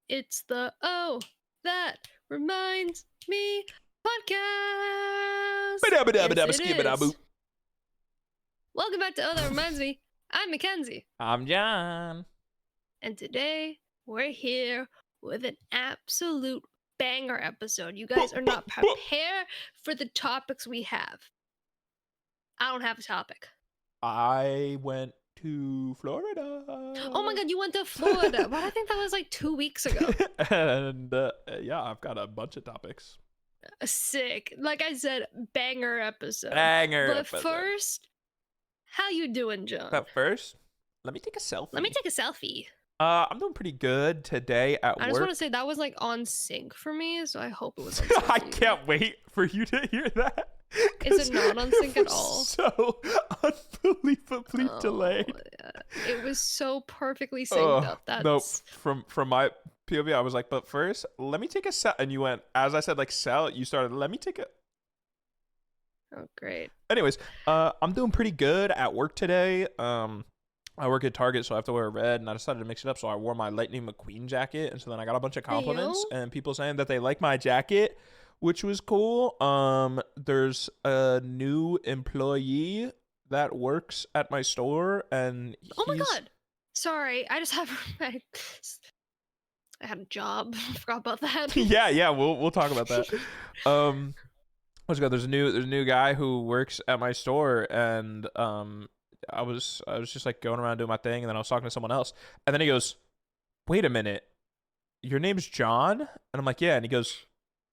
It's the Oh, That Reminds Me podcast. Yes, it is. Welcome back to Oh, That Reminds Me. I'm Mckenzie. I'm John. And today we're here with an absolute banger episode. You guys are not prepared for the topics we have. I don't have a topic. I went to Florida. Oh my god, you went to Florida. But I think that was like 2 weeks ago. And yeah, I've got a bunch of topics. Sick. Like I said, banger episode. But first, how you doing, John? But first, let me take a selfie. Let me take a selfie. I'm doing pretty good today at work. I just want to say that was like on sync for me, so I hope it was on sync. I can't wait for you to hear that. Is it not on sync at all? So unbelievably delayed. Yeah. It was so perfectly synced up. That's no, from my POV, I was like, but first, let me take a set. And you went, as I said, like sell. You started, let me take a. Oh, great. Anyways, I'm doing pretty good at work today. I work at Target, so I have to wear red, and I decided to mix it up. So I wore my Lightning McQueen jacket, and so then I got a bunch of compliments and people saying that they like my jacket, which was cool. There's a new employee that works at my store, and oh my god, sorry, I just have I had a job. I forgot about that. yeah, we'll talk about that. What's good? There's a new guy who works at my store, and I was just like going around doing my thing, and then I was talking to someone else, and then he goes, "Wait a minute, your name's John?" And I'm like, "Yeah," and he goes,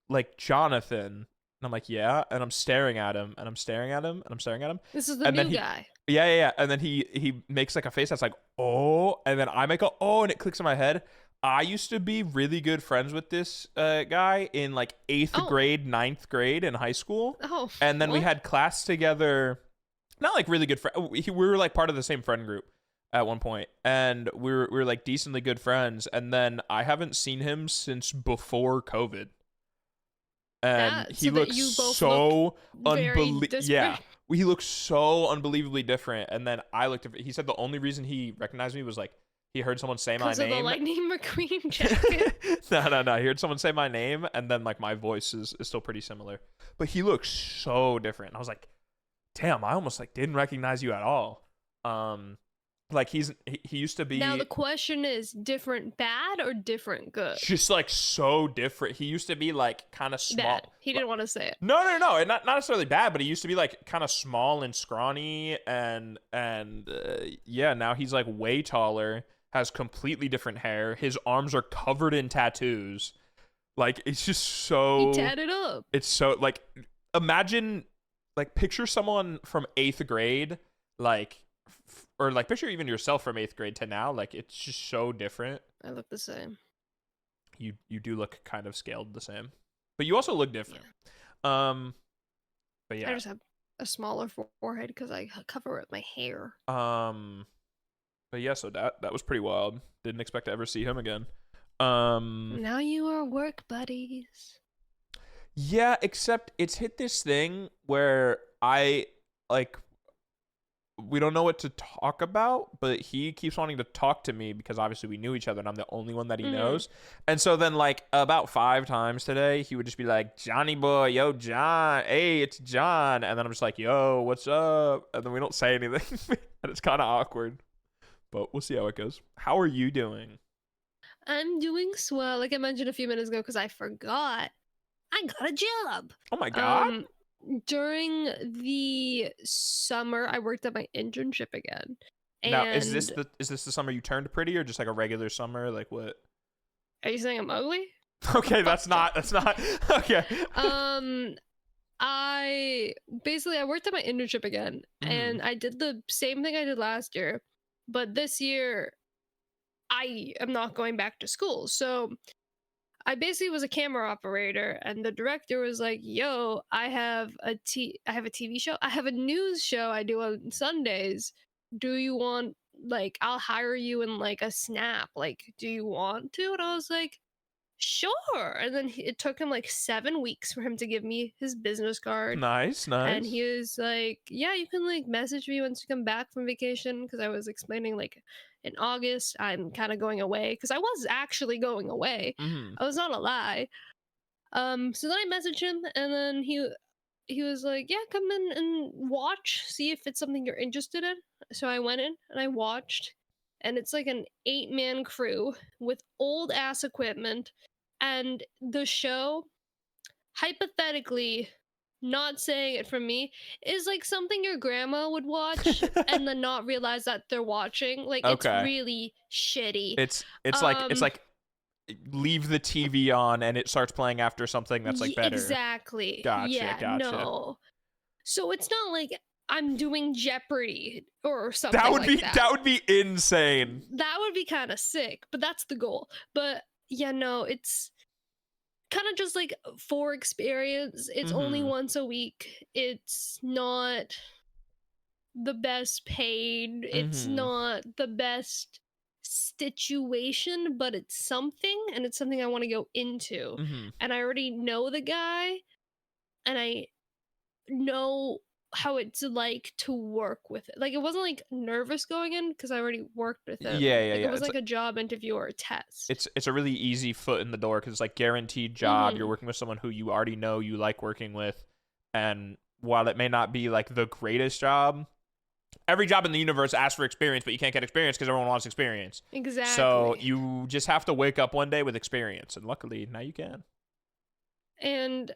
"Like Jonathan?" And I'm like, "Yeah," and I'm staring at him, and I'm staring at him, and I'm staring at him. This is the new guy. Yeah, and then he makes like a face that's like, "Oh," and then I make a "oh," and it clicks in my head. I used to be really good friends with this guy in like 8th grade, 9th grade in high school. Oh, and then we had class together. Not like really good friends. We were like part of the same friend group at one point, and we were like decently good friends. And then I haven't seen him since before COVID. And he looks so unbelievable. Yeah, he looks so unbelievably different. And then I looked at. He said the only reason he recognized me was like he heard someone say my name. Because of the Lightning McQueen jacket. No. He heard someone say my name, and then like my voice is still pretty similar. But he looks so different. I was like, damn, I almost like didn't recognize you at all. Like he used to be. Now the question is, different bad or different good? Just like so different. He used to be like kind of small. Bad. He didn't want to say it. No, not necessarily bad, but he used to be like kind of small and scrawny, and yeah, now he's like way taller, has completely different hair. His arms are covered in tattoos. Like it's just so. He tatted up. It's so like imagine. Like, picture someone from 8th grade, like, or like, picture even yourself from 8th grade to now. Like, it's just so different. I look the same. You do look kind of scaled the same, but you also look different. Yeah. But yeah, I just have a smaller forehead because I cover it with my hair. But yeah, so that was pretty wild. Didn't expect to ever see him again. Now you are work buddies. Yeah, except it's hit this thing where I, like, we don't know what to talk about, but he keeps wanting to talk to me because obviously we knew each other and I'm the only one that he knows. And so then, like, about 5 times today, he would just be like, "Johnny boy, yo, John, hey, it's John." And then I'm just like, "Yo, what's up?" And then we don't say anything. And it's kind of awkward. But we'll see how it goes. How are you doing? I'm doing swell, like I mentioned a few minutes ago, because I forgot. I got a job. Oh my god. During the summer, I worked at my internship again. And now, is this the summer you turned pretty, or just like a regular summer? Like what? Are you saying I'm ugly? Okay, that's not okay. I worked at my internship again, and I did the same thing I did last year, but this year I am not going back to school. So I basically was a camera operator, and the director was like, "Yo, I have a TV show. I have a news show I do on Sundays. Do you want, like, I'll hire you in like a snap. Like, do you want to?" And I was like, "Sure." And then it took him like 7 weeks for him to give me his business card. Nice. And he was like, "Yeah, you can like message me once you come back from vacation," because I was explaining like in August I'm kind of going away, because I was actually going away. Mm-hmm. I was not a lie. So then I messaged him, and then he was like, "Yeah, come in and watch, see if it's something you're interested in." So I went in and I watched, and it's like an 8-man crew with old ass equipment, and the show, hypothetically, not saying it from me, is like something your grandma would watch and then not realize that they're watching. Like, it's Okay. really shitty. It's like leave the TV on and it starts playing after something that's like better. Exactly. Gotcha. Yeah, no. So it's not like I'm doing Jeopardy or something like that. That would be insane. That would be kind of sick, but that's the goal. But yeah, no, it's kind of just like for experience. It's only once a week. It's not the best paid. It's not the best situation, but it's something, and it's something I want to go into. And I already know the guy, and I know how it's like to work with it. Like, it wasn't like nervous going in because I already worked with him. Yeah. It was like a job interview or a test. It's a really easy foot in the door because it's like guaranteed job. You're working with someone who you already know you like working with, and while it may not be like the greatest job, every job in the universe asks for experience, but you can't get experience because everyone wants experience. Exactly. So you just have to wake up one day with experience, and luckily now you can. And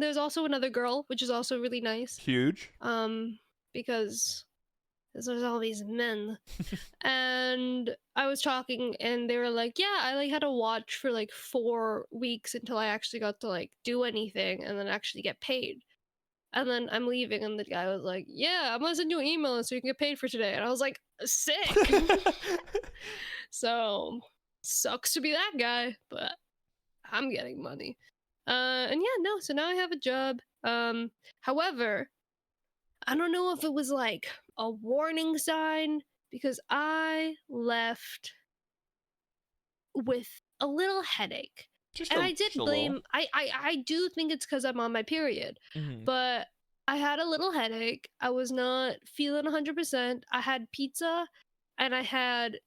there's also another girl, which is also really nice. Huge. Because there's all these men. And I was talking, and they were like, yeah, I like had to watch for like 4 weeks until I actually got to like do anything and then actually get paid. And then I'm leaving, and the guy was like, yeah, I'm gonna send you an email so you can get paid for today. And I was like, sick. So sucks to be that guy, but I'm getting money. And yeah, no, so now I have a job. However, I don't know if it was like a warning sign, because I left with a little headache. I did blame, I do think it's because I'm on my period, but I had a little headache. I was not feeling 100%. I had pizza and I had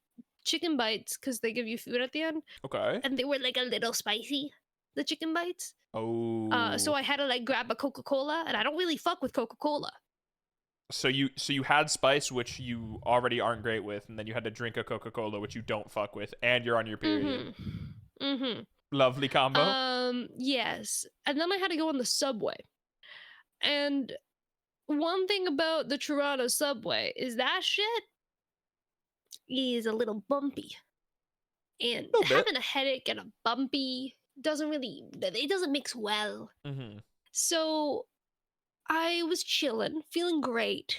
chicken bites because they give you food at the end. Okay. And they were like a little spicy, the chicken bites. Oh. So I had to like grab a Coca-Cola, and I don't really fuck with Coca-Cola. So you had spice, which you already aren't great with, and then you had to drink a Coca-Cola, which you don't fuck with, and you're on your period. Lovely combo. Yes. And then I had to go on the subway. And one thing about the Toronto subway is that shit is a little bumpy. And having a headache and a bumpy it doesn't mix well. So I was chilling, feeling great,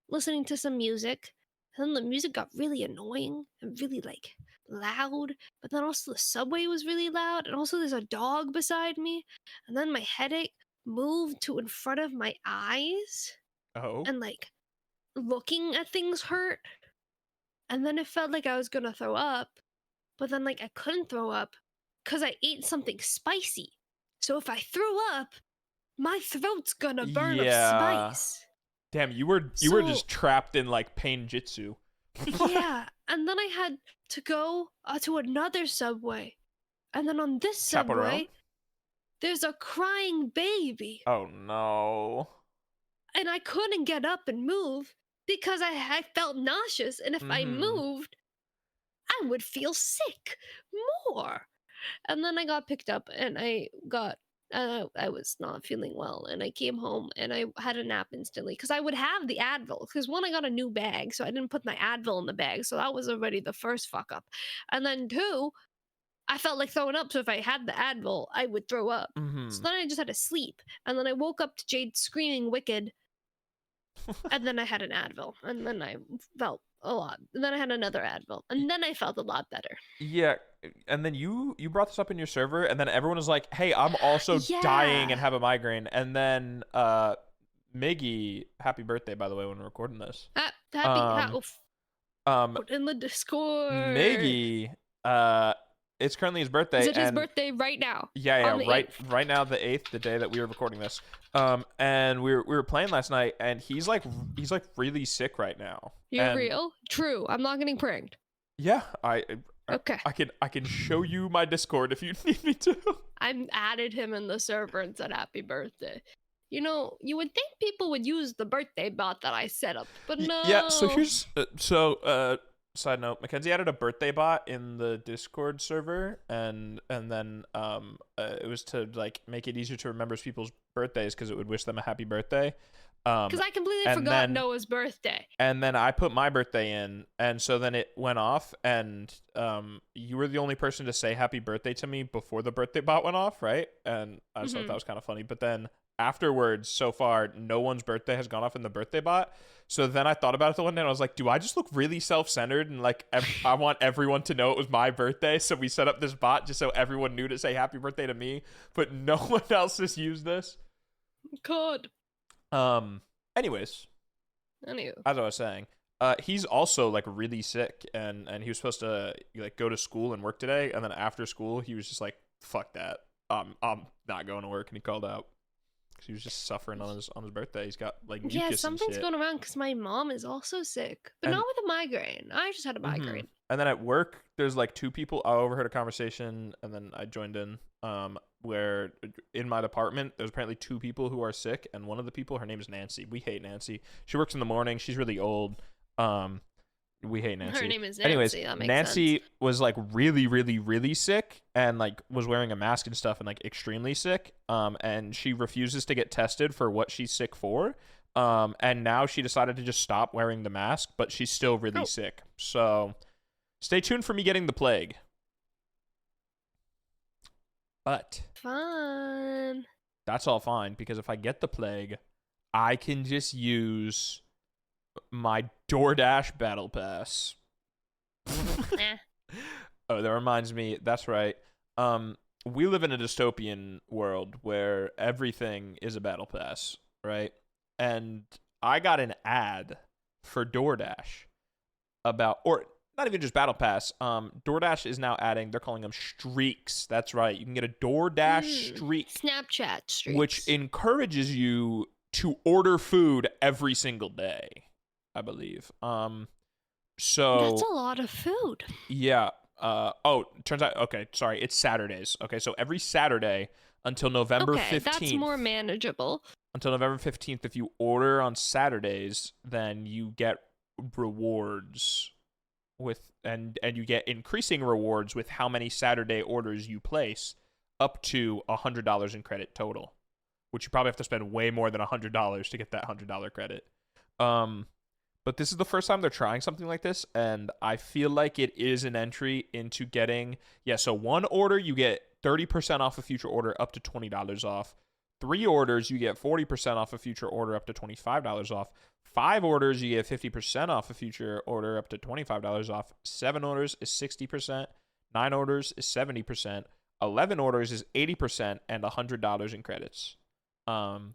listening to some music. And then the music got really annoying and really like loud. But then also the subway was really loud. And also there's a dog beside me. And then my headache moved to in front of my eyes. Oh. And like looking at things hurt. And then it felt like I was gonna throw up. But then like I couldn't throw up because I ate something spicy. So if I throw up, my throat's gonna burn of spice. Damn, you were just trapped in like pain jitsu. Yeah, and then I had to go to another subway, and then on this subway, there's a crying baby. Oh no! And I couldn't get up and move because I felt nauseous, and if I moved, I would feel sick more. And then I got picked up, and I was not feeling well, and I came home and I had a nap instantly because I would have the Advil, because one, I got a new bag, so I didn't put my Advil in the bag, so that was already the first fuck up. And then 2, I felt like throwing up, so if I had the Advil, I would throw up. So then I just had to sleep, and then I woke up to Jade screaming wicked, and then I had an Advil, and then I felt a lot, and then I had another Advil, and then I felt a lot better. Yeah. And then you brought this up in your server, and then everyone was like, hey, I'm also dying and have a migraine. And then Miggy, happy birthday, by the way, when we're recording this. Put in the Discord. Miggy It's currently his birthday. Is it his and birthday right now? Yeah, On the right 8th? right now, the 8th, the day that we were recording this. And we were playing last night, and he's like really sick right now. You're And real? True. I'm not getting pranked. yeah, Okay. I can show you my Discord if you need me to. I added him in the server and said happy birthday. You know, you would think people would use the birthday bot that I set up, but no. Yeah, so here's side note, Mckenzie added a birthday bot in the Discord server, and then it was to like make it easier to remember people's birthdays because it would wish them a happy birthday. Because I completely forgot Noah's birthday. And then I put my birthday in, and so then it went off, and you were the only person to say happy birthday to me before the birthday bot went off, right? And I just thought that was kind of funny. But then afterwards, so far, no one's birthday has gone off in the birthday bot. So then I thought about it the one day, and I was like, do I just look really self-centered, and like I want everyone to know it was my birthday? So we set up this bot just so everyone knew to say happy birthday to me, but no one else has used this. God. Anyways, Anywho. as I was saying, he's also like really sick, and he was supposed to like go to school and work today, and then after school he was just like, fuck that, I'm not going to work, and he called out because he was just suffering on his birthday. He's got like mucus and something's shit. going around because my mom is also sick, but not with a migraine. I just had a migraine. And then at work, there's like two people. I overheard a conversation, and then I joined in. Where in my department, there's apparently two people who are sick, and one of the people, her name is Nancy. We hate Nancy. She works in the morning. She's really old. We hate Nancy. Her name is Nancy. Anyways, that makes Nancy sense. was like really, really, really sick, and like was wearing a mask and stuff, and like extremely sick. And she refuses to get tested for what she's sick for. And now she decided to just stop wearing the mask, but she's still really sick. So stay tuned for me getting the plague. But fun. That's all fine, because if I get the plague, I can just use my DoorDash battle pass. Oh, that reminds me. That's right. We live in a dystopian world where everything is a battle pass, right? And I got an ad for DoorDash or not even just battle pass. DoorDash is now adding, they're calling them streaks. That's right. You can get a DoorDash streak. Snapchat streaks. Which encourages you to order food every single day, I believe. So that's a lot of food. Yeah. Turns out, okay, sorry, it's Saturdays. Okay, so every Saturday until November 15th. That's more manageable. Until November 15th, if you order on Saturdays, then you get rewards and you get increasing rewards with how many Saturday orders you place, up to $100 in credit total, which you probably have to spend way more than $100 to get that $100 credit. But this is the first time they're trying something like this, and I feel like it is an entry into getting, so one order you get 30% off a future order up to $20 off. 3 orders you get 40% off a future order up to $25 off. 5 orders, you get 50% off a future order up to $25 off. 7 orders is 60%. 9 orders is 70%. 11 orders is 80% and $100 in credits. God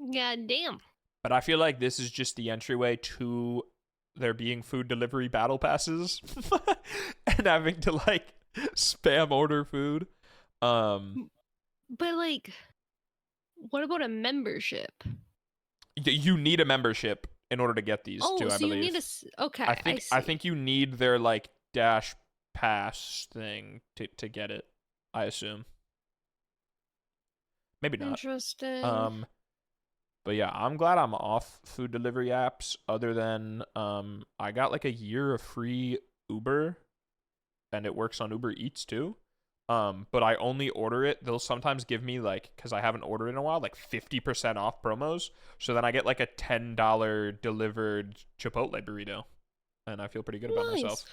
damn. But I feel like this is just the entryway to there being food delivery battle passes and having to like spam order food. But like, what about a membership? You need a membership in order to get these too, I believe. You need okay. I think you need their like Dash Pass thing to get it, I assume. Maybe not. Interesting. But yeah, I'm glad I'm off food delivery apps, other than I got like a year of free Uber, and it works on Uber Eats too. But I only order it. They'll sometimes give me like, because I haven't ordered in a while, like 50% off promos. So then I get like a $10 delivered Chipotle burrito, and I feel pretty good about myself.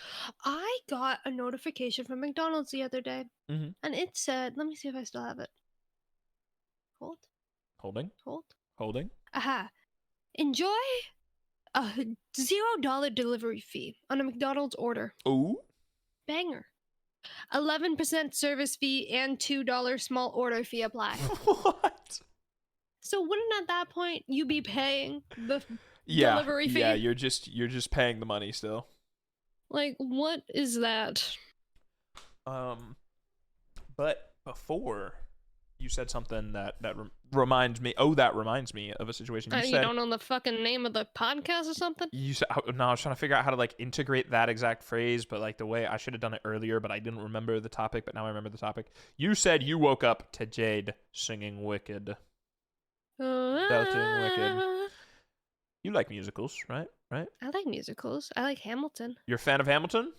I got a notification from McDonald's the other day, and it said, let me see if I still have it. Holding. Aha. Enjoy a $0 delivery fee on a McDonald's order. Ooh. Banger. 11% service fee and $2 small order fee apply. What? So wouldn't at that point you be paying the delivery fee? Yeah, you're just paying the money still. Like, what is that? But before you said something that reminds me. Oh, that reminds me of a situation. You You said don't know the fucking name of the podcast or something? you said no. I was trying to figure out how to like integrate that exact phrase, but like the way I should have done it earlier, but I didn't remember the topic. But now I remember the topic. You said you woke up to Jade singing "Wicked," belting "Wicked." You like musicals, right? Right. I like musicals. I like Hamilton. You're a fan of Hamilton?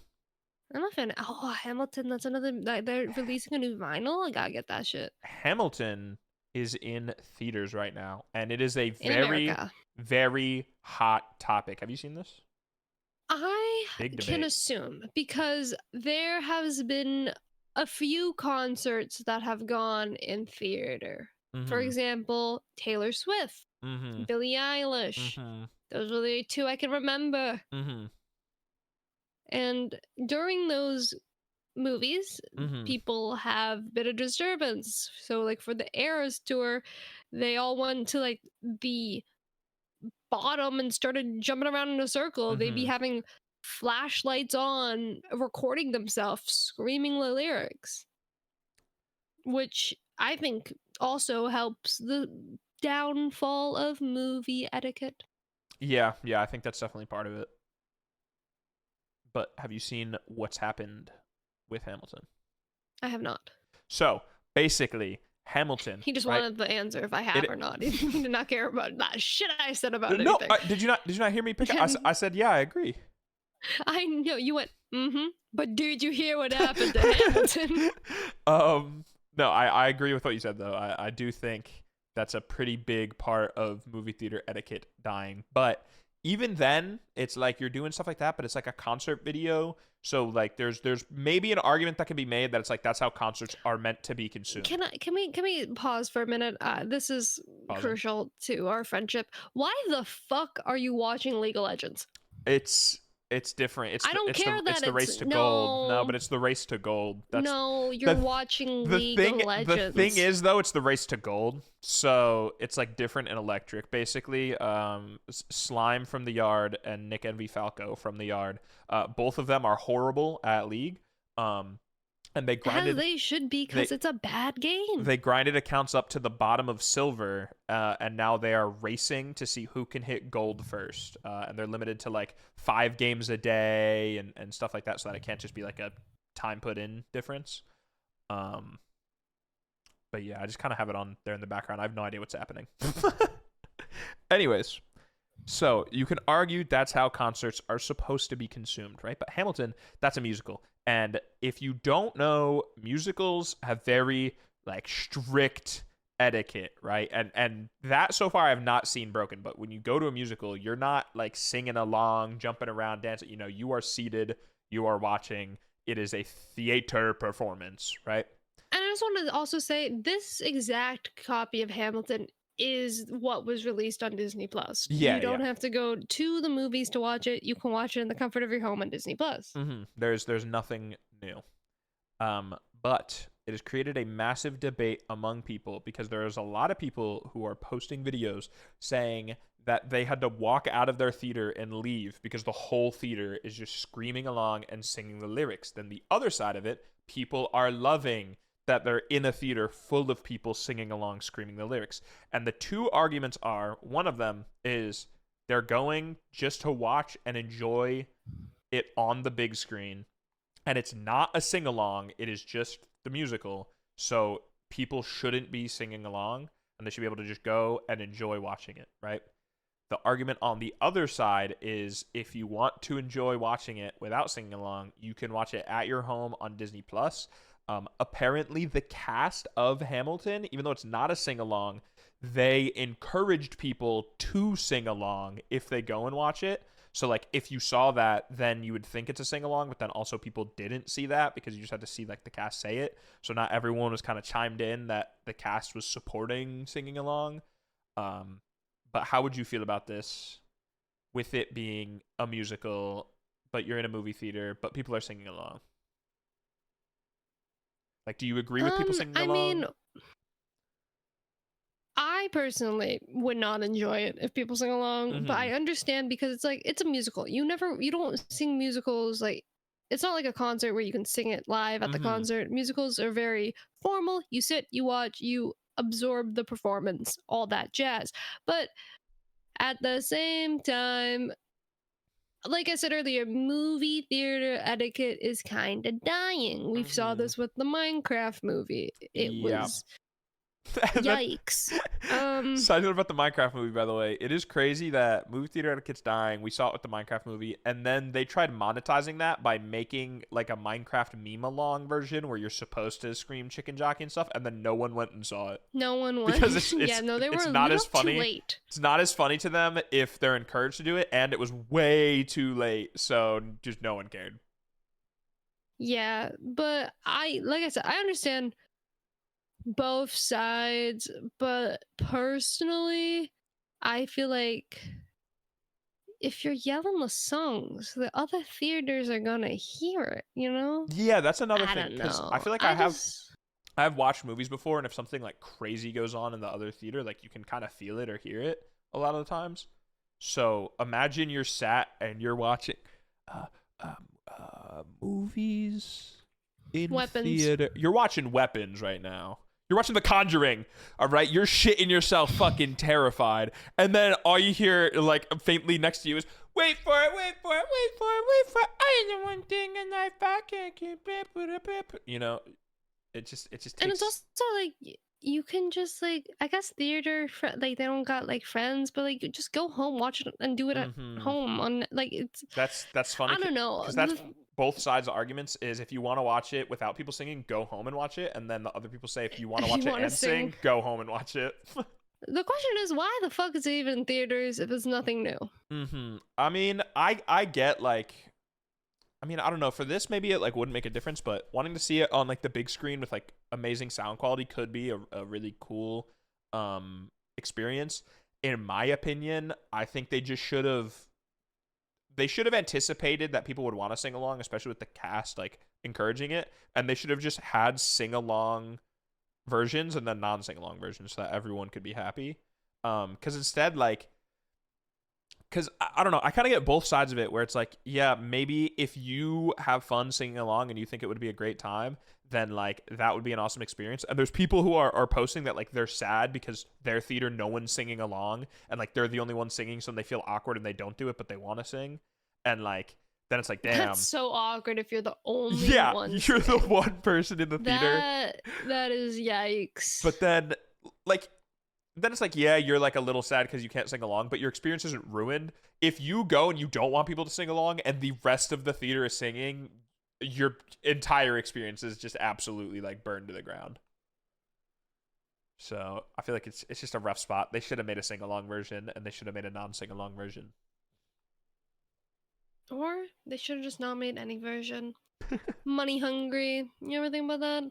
I'm a fan. Oh, Hamilton. That's another. They're releasing a new vinyl. I gotta get that shit. Hamilton is in theaters right now, and it is a In very, America. very hot topic. Have you seen this? I Big can debate. assume because there has been a few concerts that have gone in theater. For Mm-hmm. example, Taylor Swift, Mm-hmm. Billie Eilish. Mm-hmm. Those were the two I can remember. Mm-hmm. And during those movies, Mm-hmm. people have been a disturbance. So, like for the Eras tour, they all went to like the bottom and started jumping around in a circle. They'd be Mm-hmm. having flashlights on, recording themselves, screaming the lyrics, which I think also helps the downfall of movie etiquette. Yeah, I think that's definitely part of it. But have you seen what's happened with Hamilton? I have not. So basically, Hamilton. He just right? wanted the answer if I have or not. He did not care about that shit I said about No, anything. did you not hear me pick up? I said, yeah, I agree. I know you went, but did you hear what happened to Hamilton? No, I agree with what you said though. I do think that's a pretty big part of movie theater etiquette dying. But even then, it's like you're doing stuff like that, but it's like a concert video. So like there's maybe an argument that can be made that it's like that's how concerts are meant to be consumed. Can we pause for a minute? This is crucial to our friendship. Why the fuck are you watching League of Legends? It's different. I don't care that it's the race to no, gold. No, but it's the race to gold. No, you're watching League of Legends. The thing is though, it's the race to gold. So it's like different and electric. Basically, Slime from the Yard and Mckenzie Falco from the Yard. Both of them are horrible at League. And they grinded. As they should be, because it's a bad game. They grinded accounts up to the bottom of silver, and now they are racing to see who can hit gold first. And they're limited to like 5 games a day and stuff like that, so that it can't just be like a time put in difference. But yeah, I just kind of have it on there in the background. I have no idea what's happening. Anyways, so you can argue that's how concerts are supposed to be consumed, right? But Hamilton, that's a musical. And if you don't know, musicals have very like strict etiquette, right? And that so far I've not seen broken. But when you go to a musical, you're not like singing along, jumping around, dancing. You know, you are seated, you are watching. It is a theater performance, right? And I just want to also say this exact copy of Hamilton is what was released on Disney Plus. Yeah, you don't have to go to the movies to watch it. You can watch it in the comfort of your home on Disney Plus. Mm-hmm. There's nothing new. But it has created a massive debate among people because there's a lot of people who are posting videos saying that they had to walk out of their theater and leave because the whole theater is just screaming along and singing the lyrics. Then the other side of it, people are loving that they're in a theater full of people singing along, screaming the lyrics. And the two arguments are, one of them is they're going just to watch and enjoy it on the big screen. And it's not a sing-along, it is just the musical. So people shouldn't be singing along, and they should be able to just go and enjoy watching it, right? The argument on the other side is if you want to enjoy watching it without singing along, you can watch it at your home on Disney Plus. Apparently the cast of Hamilton, even though it's not a sing-along, they encouraged people to sing along if they go and watch it. So like if you saw that, then you would think it's a sing-along, but then also people didn't see that because you just had to see like the cast say it. So not everyone was kind of chimed in that the cast was supporting singing along. But how would you feel about this with it being a musical, but you're in a movie theater, but people are singing along? Like, do you agree with people singing along? I mean, I personally would not enjoy it if people sing along, but I understand because it's like, it's a musical. You don't sing musicals like it's not like a concert where you can sing it live at the concert. Musicals are very formal. You sit, you watch, you absorb the performance, all that jazz. But at the same time, like I said earlier, movie theater etiquette is kind of dying. We saw this with the Minecraft movie. It was yikes. Side note about the Minecraft movie, by the way, it is crazy that movie theater etiquette's dying. We saw it with the Minecraft movie, and then they tried monetizing that by making like a Minecraft meme along version where you're supposed to scream chicken jockey and stuff, and then no one went and saw it. No one went because it's yeah, no, they were it's a not little as funny. too late. It's not as funny to them if they're encouraged to do it, and it was way too late, so just no one cared. Yeah, but like I said, I understand both sides, but personally, I feel like if you're yelling the songs, the other theaters are gonna hear it, you know? Yeah, that's another I thing, don't because know. I feel like I have watched movies before, and if something like crazy goes on in the other theater, like you can kind of feel it or hear it a lot of the times. So imagine you're sat and you're watching movies in Weapons. theater. You're watching Weapons right now. You're watching The Conjuring, all right? You're shitting yourself fucking terrified. And then all you hear, like, faintly next to you is, wait for it, wait for it, wait for it, wait for it. I did one thing and I can't keep it. You know, it just takes... And it's also, like, you can just, like, I guess theater, like, they don't got, like, friends, but, like, just go home, watch it, and do it at home. On like, it's... That's funny. I don't know. Because that's... both sides of arguments is if you want to watch it without people singing, go home and watch it. And then the other people say if you want to watch it and sing, go home and watch it. The question is, why the fuck is it even in theaters if it's nothing new? I mean, I get like, I mean, I don't know. For this, maybe it like wouldn't make a difference, but wanting to see it on like the big screen with like amazing sound quality could be a really cool experience. In my opinion, I think they should have anticipated that people would want to sing along, especially with the cast like encouraging it, and they should have just had sing along versions and then non-sing along versions so that everyone could be happy. Because instead, like, because I don't know, I kind of get both sides of it where it's like, yeah, maybe if you have fun singing along and you think it would be a great time, then like that would be an awesome experience. And there's people who are posting that like they're sad because their theater no one's singing along and like they're the only one singing, so they feel awkward and they don't do it but they want to sing. And like then it's like, damn, that's so awkward if you're the only one you're the one person in the theater. That is yikes. But then it's like, yeah, you're like a little sad because you can't sing along, but your experience isn't ruined. If you go and you don't want people to sing along and the rest of the theater is singing, your entire experience is just absolutely like burned to the ground. So I feel like it's just a rough spot. They should have made a sing-along version and they should have made a non-sing-along version. Or they should have just not made any version. Money hungry. You ever think about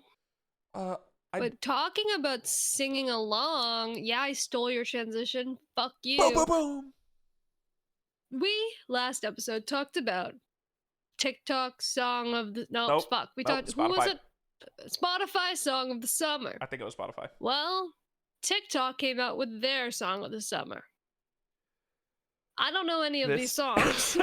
that? But talking about singing along, yeah, I stole your transition. Fuck you. Boom, boom, boom. We last episode talked about TikTok song of the fuck. We talked. Spotify. Who was it? Spotify song of the summer. I think it was Spotify. Well, TikTok came out with their song of the summer. I don't know any of these songs.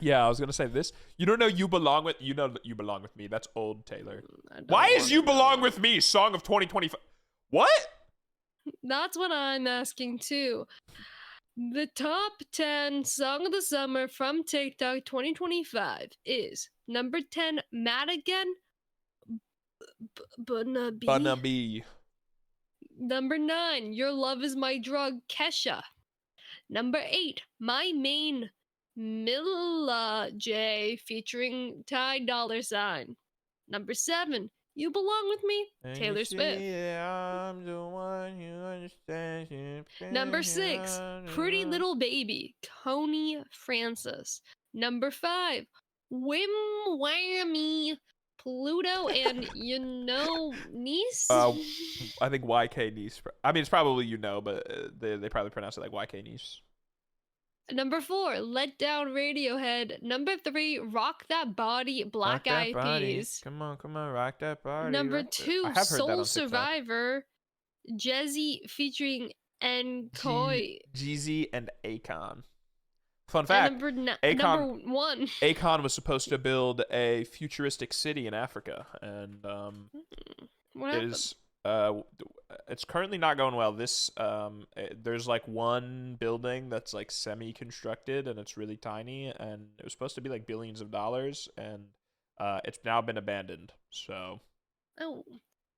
Yeah, I was gonna say this. You don't know You Belong With Me. That's old Taylor. Why is You Belong With Me song of 2025? What? That's what I'm asking too. The top 10 song of the summer from TikTok 2025 is number 10, Madigan, Bunna B. Number 9, Your Love Is My Drug, Kesha. Number 8, My Main, Milla J featuring Ty Dolla $ign. Number 7, You Belong With Me, Taylor Swift. I'm the one who understands you. Number 6, Pretty Little Baby, Coney Francis. Number 5, Whim Whammy, Pluto and Niece. I think YK Niece. I mean, it's probably but they probably pronounce it like YK Niece. Number 4, Let Down Radiohead. Number 3, Rock That Body, Black Eyed Peas. Come on, rock that body. Number 2, Soul Survivor, Jezzy featuring Nkoi. Jeezy and Akon. Fun And fact: number Akon one. Akon was supposed to build a futuristic city in Africa, and What it happened? is uh it's currently not going well. There's like one building that's like semi-constructed and it's really tiny, and it was supposed to be like billions of dollars, and it's now been abandoned. So Oh.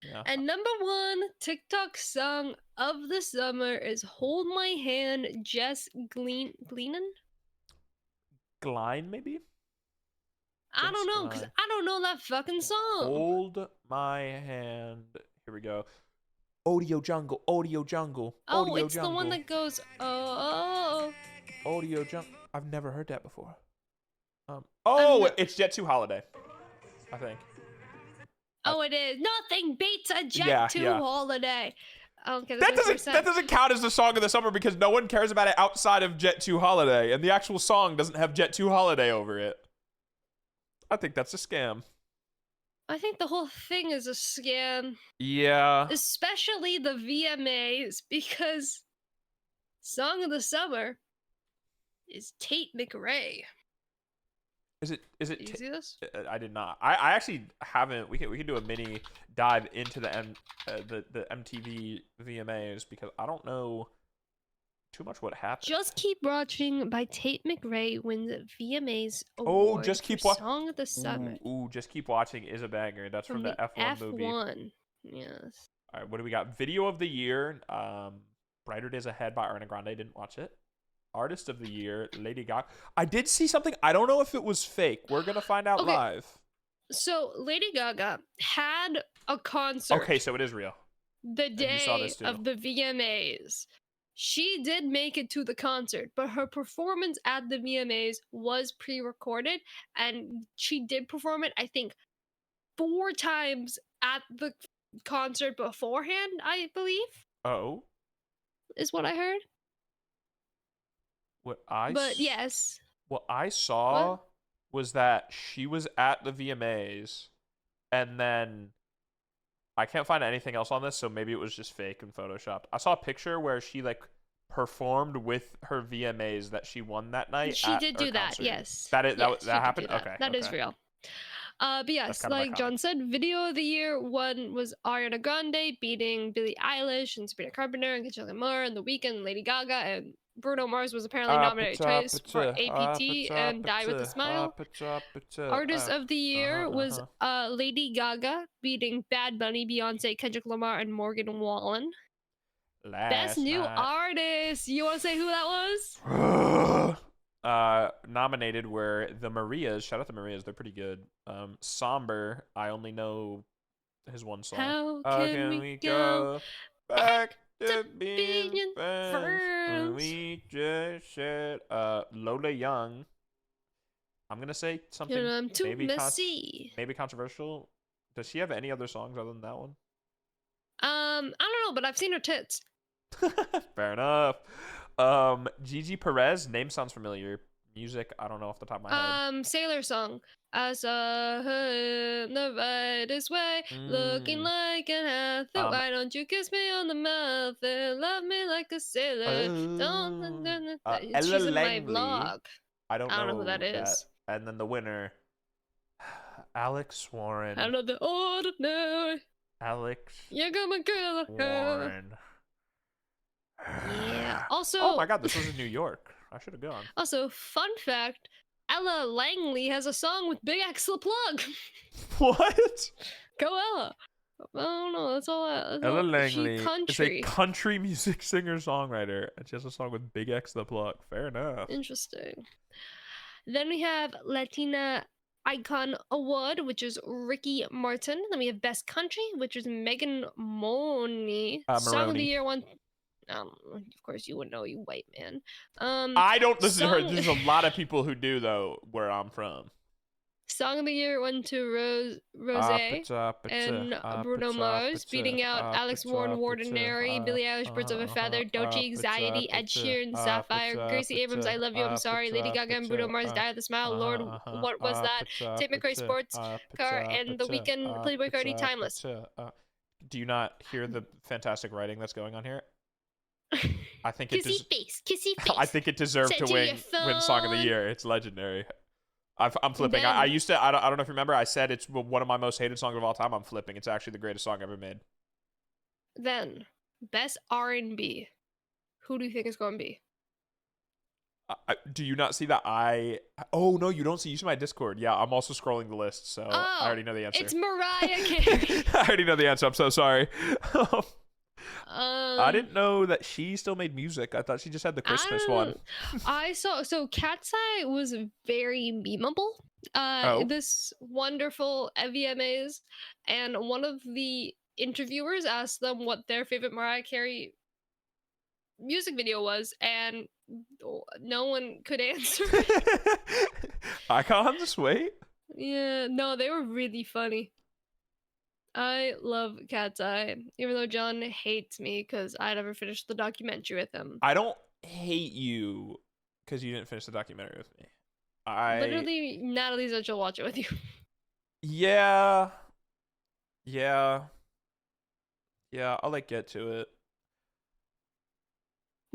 yeah, And number one TikTok song of the summer is "Hold My Hand," Jess Gleanon. Gline maybe. I don't Just know, cause Gline. I don't know that fucking song. Hold my hand. Here we go. Audio Jungle, Audio Jungle, Oh, Audio it's the one Jungle, that goes, oh. Audio Jungle. I've never heard that before. I'm Oh, not, it's Jet 2 Holiday, I think. oh, it is. Nothing beats a Jet Yeah, 2 yeah. holiday. Okay, That makes more doesn't that sense. doesn't count as the song of the summer because no one cares about it outside of Jet 2 Holiday, and the actual song doesn't have Jet 2 Holiday over it. I think that's a scam. I think the whole thing is a scam, Yeah. especially the VMAs, because song of the summer is Tate McRae. Is it Did you see this? I did not. I actually haven't. We can do a mini dive into the MTV VMAs because I don't know too much what happened. Just Keep Watching by Tate McRae wins VMAs Oh, award Just for Keep Watching. Song of the Summer Ooh, Just Keep Watching is a banger. That's from the F1 movie. F1. Yes. All right, what do we got? Video of the year. Brighter Days Ahead by Ariana Grande. Didn't watch it. Artist of the year, Lady Gaga. I did see something. I don't know if it was fake. We're gonna find out live. So Lady Gaga had a concert. Okay, so it is real. The day of the VMAs. She did make it to the concert, but her performance at the VMAs was pre-recorded, and she did perform it, I think, 4 times at the concert beforehand, I believe. Oh. Is what I heard. Yes. What I saw was that she was at the VMAs, and then I can't find anything else on this, so maybe it was just fake and photoshopped. I saw a picture where she like performed with her VMAs that she won that night. She did do that, yes. That happened. Okay, that is real. But yes, like John said, video of the year one was Ariana Grande beating Billie Eilish and Sabrina Carpenter and Kendrick Lamar and The Weeknd and Lady Gaga, and Bruno Mars was apparently nominated twice for APT and Die with a Smile. Artist of the year was Lady Gaga beating Bad Bunny, Beyonce, Kendrick Lamar, and Morgan Wallen. Best new artist. You want to say who that was? Nominated were the Marias. Shout out the Marias, they're pretty good. Somber, I only know his one song. How can we go back to being friends? We just shared. Lola Young. I'm gonna say something I'm too messy. Maybe controversial. Does she have any other songs other than that one? I don't know, but I've seen her tits. Fair enough. Gigi Perez, name sounds familiar. Music, I don't know off the top of my head. Sailor Song. I saw her in the rightest way, looking like an athlete. Why don't you kiss me on the mouth and love me like a sailor? She's in my vlog. I don't know who that is. And then the winner, Alex Warren. Out of the ordinary. Alex. You got my girl. Warren. Yeah. Also. Oh my God, this was in New York. I should have gone. Also, fun fact: Ella Langley has a song with Big X the Plug. What? Go Ella. I don't know. That's all. Ella Langley is a country music singer-songwriter, and she has a song with Big X the Plug. Fair enough. Interesting. Then we have Latina Icon Award, which is Ricky Martin. Then we have Best Country, which is Megan Mooney. Song of the Year one. Of course you wouldn't know, you white man. I don't listen to her. There's a lot of people who do though, where I'm from. Song of the Year went to Rose and Bruno Mars, beating out Alex Warren, Ordinary, Billie Eilish, Birds of a Feather, Doechii, Anxiety, Ed Sheeran, Sapphire, Gracie Abrams, I Love You, I'm Sorry, Lady Gaga and Bruno Mars, Die with a Smile, Lord, What Was That, Tate McRae, Sports Car, and The Weeknd, Playboy Cardi, Timeless. Do you not hear the fantastic writing that's going on here? I think Kissy face. Kissy face. I think it deserved to win Song of the Year. It's legendary. I'm flipping. I used to. I don't know if you remember. I said it's one of my most hated songs of all time. I'm flipping. It's actually the greatest song ever made. Then, best R&B. Who do you think is going to be? Do you not see that Oh, no, you don't see. You see my Discord. Yeah, I'm also scrolling the list, so I already know the answer. It's Mariah Carey. I already know the answer. I'm so sorry. I didn't know that she still made music. I thought she just had the Christmas one. I saw. So Cat's Eye was very memeable. This wonderful VMAs, and one of the interviewers asked them what their favorite Mariah Carey music video was, and no one could answer. Icons, wait. Yeah, no, they were really funny. I love Cat's Eye, even though John hates me because I never finished the documentary with him. I don't hate you because you didn't finish the documentary with me. Literally, Natalie said she'll watch it with you. Yeah, I'll get to it.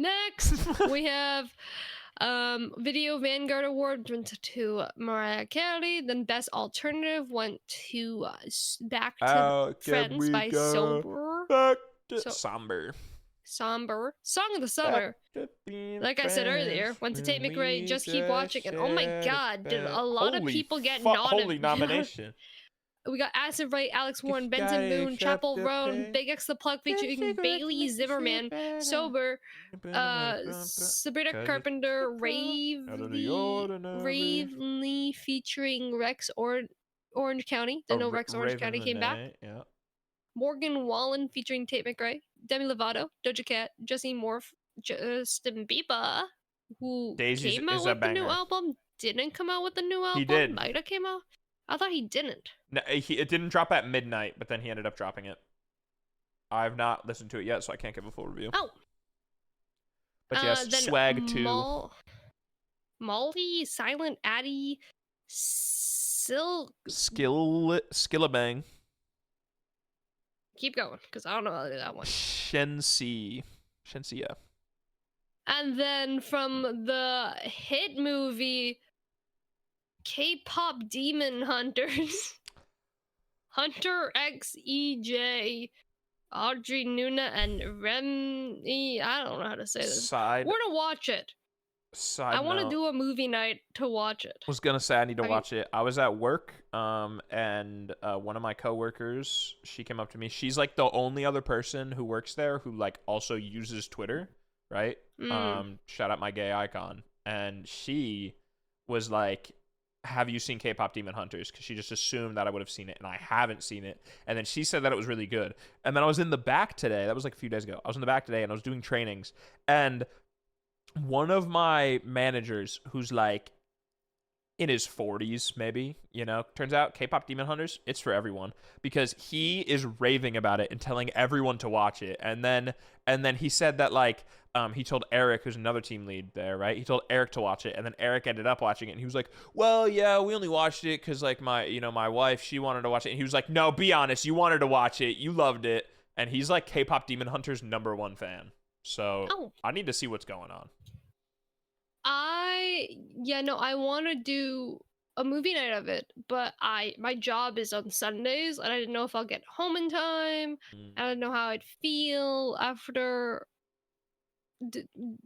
Next, we have Video Vanguard Award went to Mariah Carey. Then Best Alternative went to Back to Friends by Sober. Back to Somber. Song of the Summer. Like I said earlier, went to Tate McRae, Just Keep Watching. And oh my god, did a lot of people get holy nomination. We got Acid Right, Alex Warren, Benson Boone, Chapel Roan, Big X the Plug featuring Bailey Zimmerman, Sober, Sabrina Carpenter, Ravely featuring Rex Orange County. Didn't know Rex Orange County came back. Yeah. Morgan Wallen featuring Tate McRae, Demi Lovato, Doja Cat, Jesse Morph, Justin Bieber, who came out with the new album, didn't come out with the new album. He did. Might have came out. I thought he didn't. No, it didn't drop at midnight, but then he ended up dropping it. I've not listened to it yet, so I can't give a full review. Oh. But yes, Swag 2. Molly, Silent Addy, Skillabang. Keep going, because I don't know how to do that one. Shensia. And then from the hit movie K-pop Demon Hunters, Hunter XEJ, Audrey Nuna, and Remy. I don't know how to say this. We're gonna watch it. I want to do a movie night to watch it. I was gonna say I need to watch it. I was at work, and one of my coworkers, she came up to me. She's like the only other person who works there who like also uses Twitter, right? Shout out my gay icon. And she was like, have you seen K-pop Demon Hunters? Because she just assumed that I would have seen it, and I haven't seen it. And then she said that it was really good. And then I was in the back today. That was like a few days ago. I was in the back today, and I was doing trainings. And one of my managers, who's like in his 40s, maybe, turns out K-pop Demon Hunters, it's for everyone, because he is raving about it and telling everyone to watch it. And then he said that like he told Eric, who's another team lead there, right? He told Eric to watch it, and then Eric ended up watching it, and he was like, well, yeah, we only watched it because like my wife, she wanted to watch it. And he was like, no, be honest, you wanted to watch it, you loved it. And he's like K-pop Demon Hunters #1 fan. So I need to see what's going on. I want to do a movie night of it, but my job is on Sundays, and I didn't know if I'll get home in time. I don't know how I'd feel after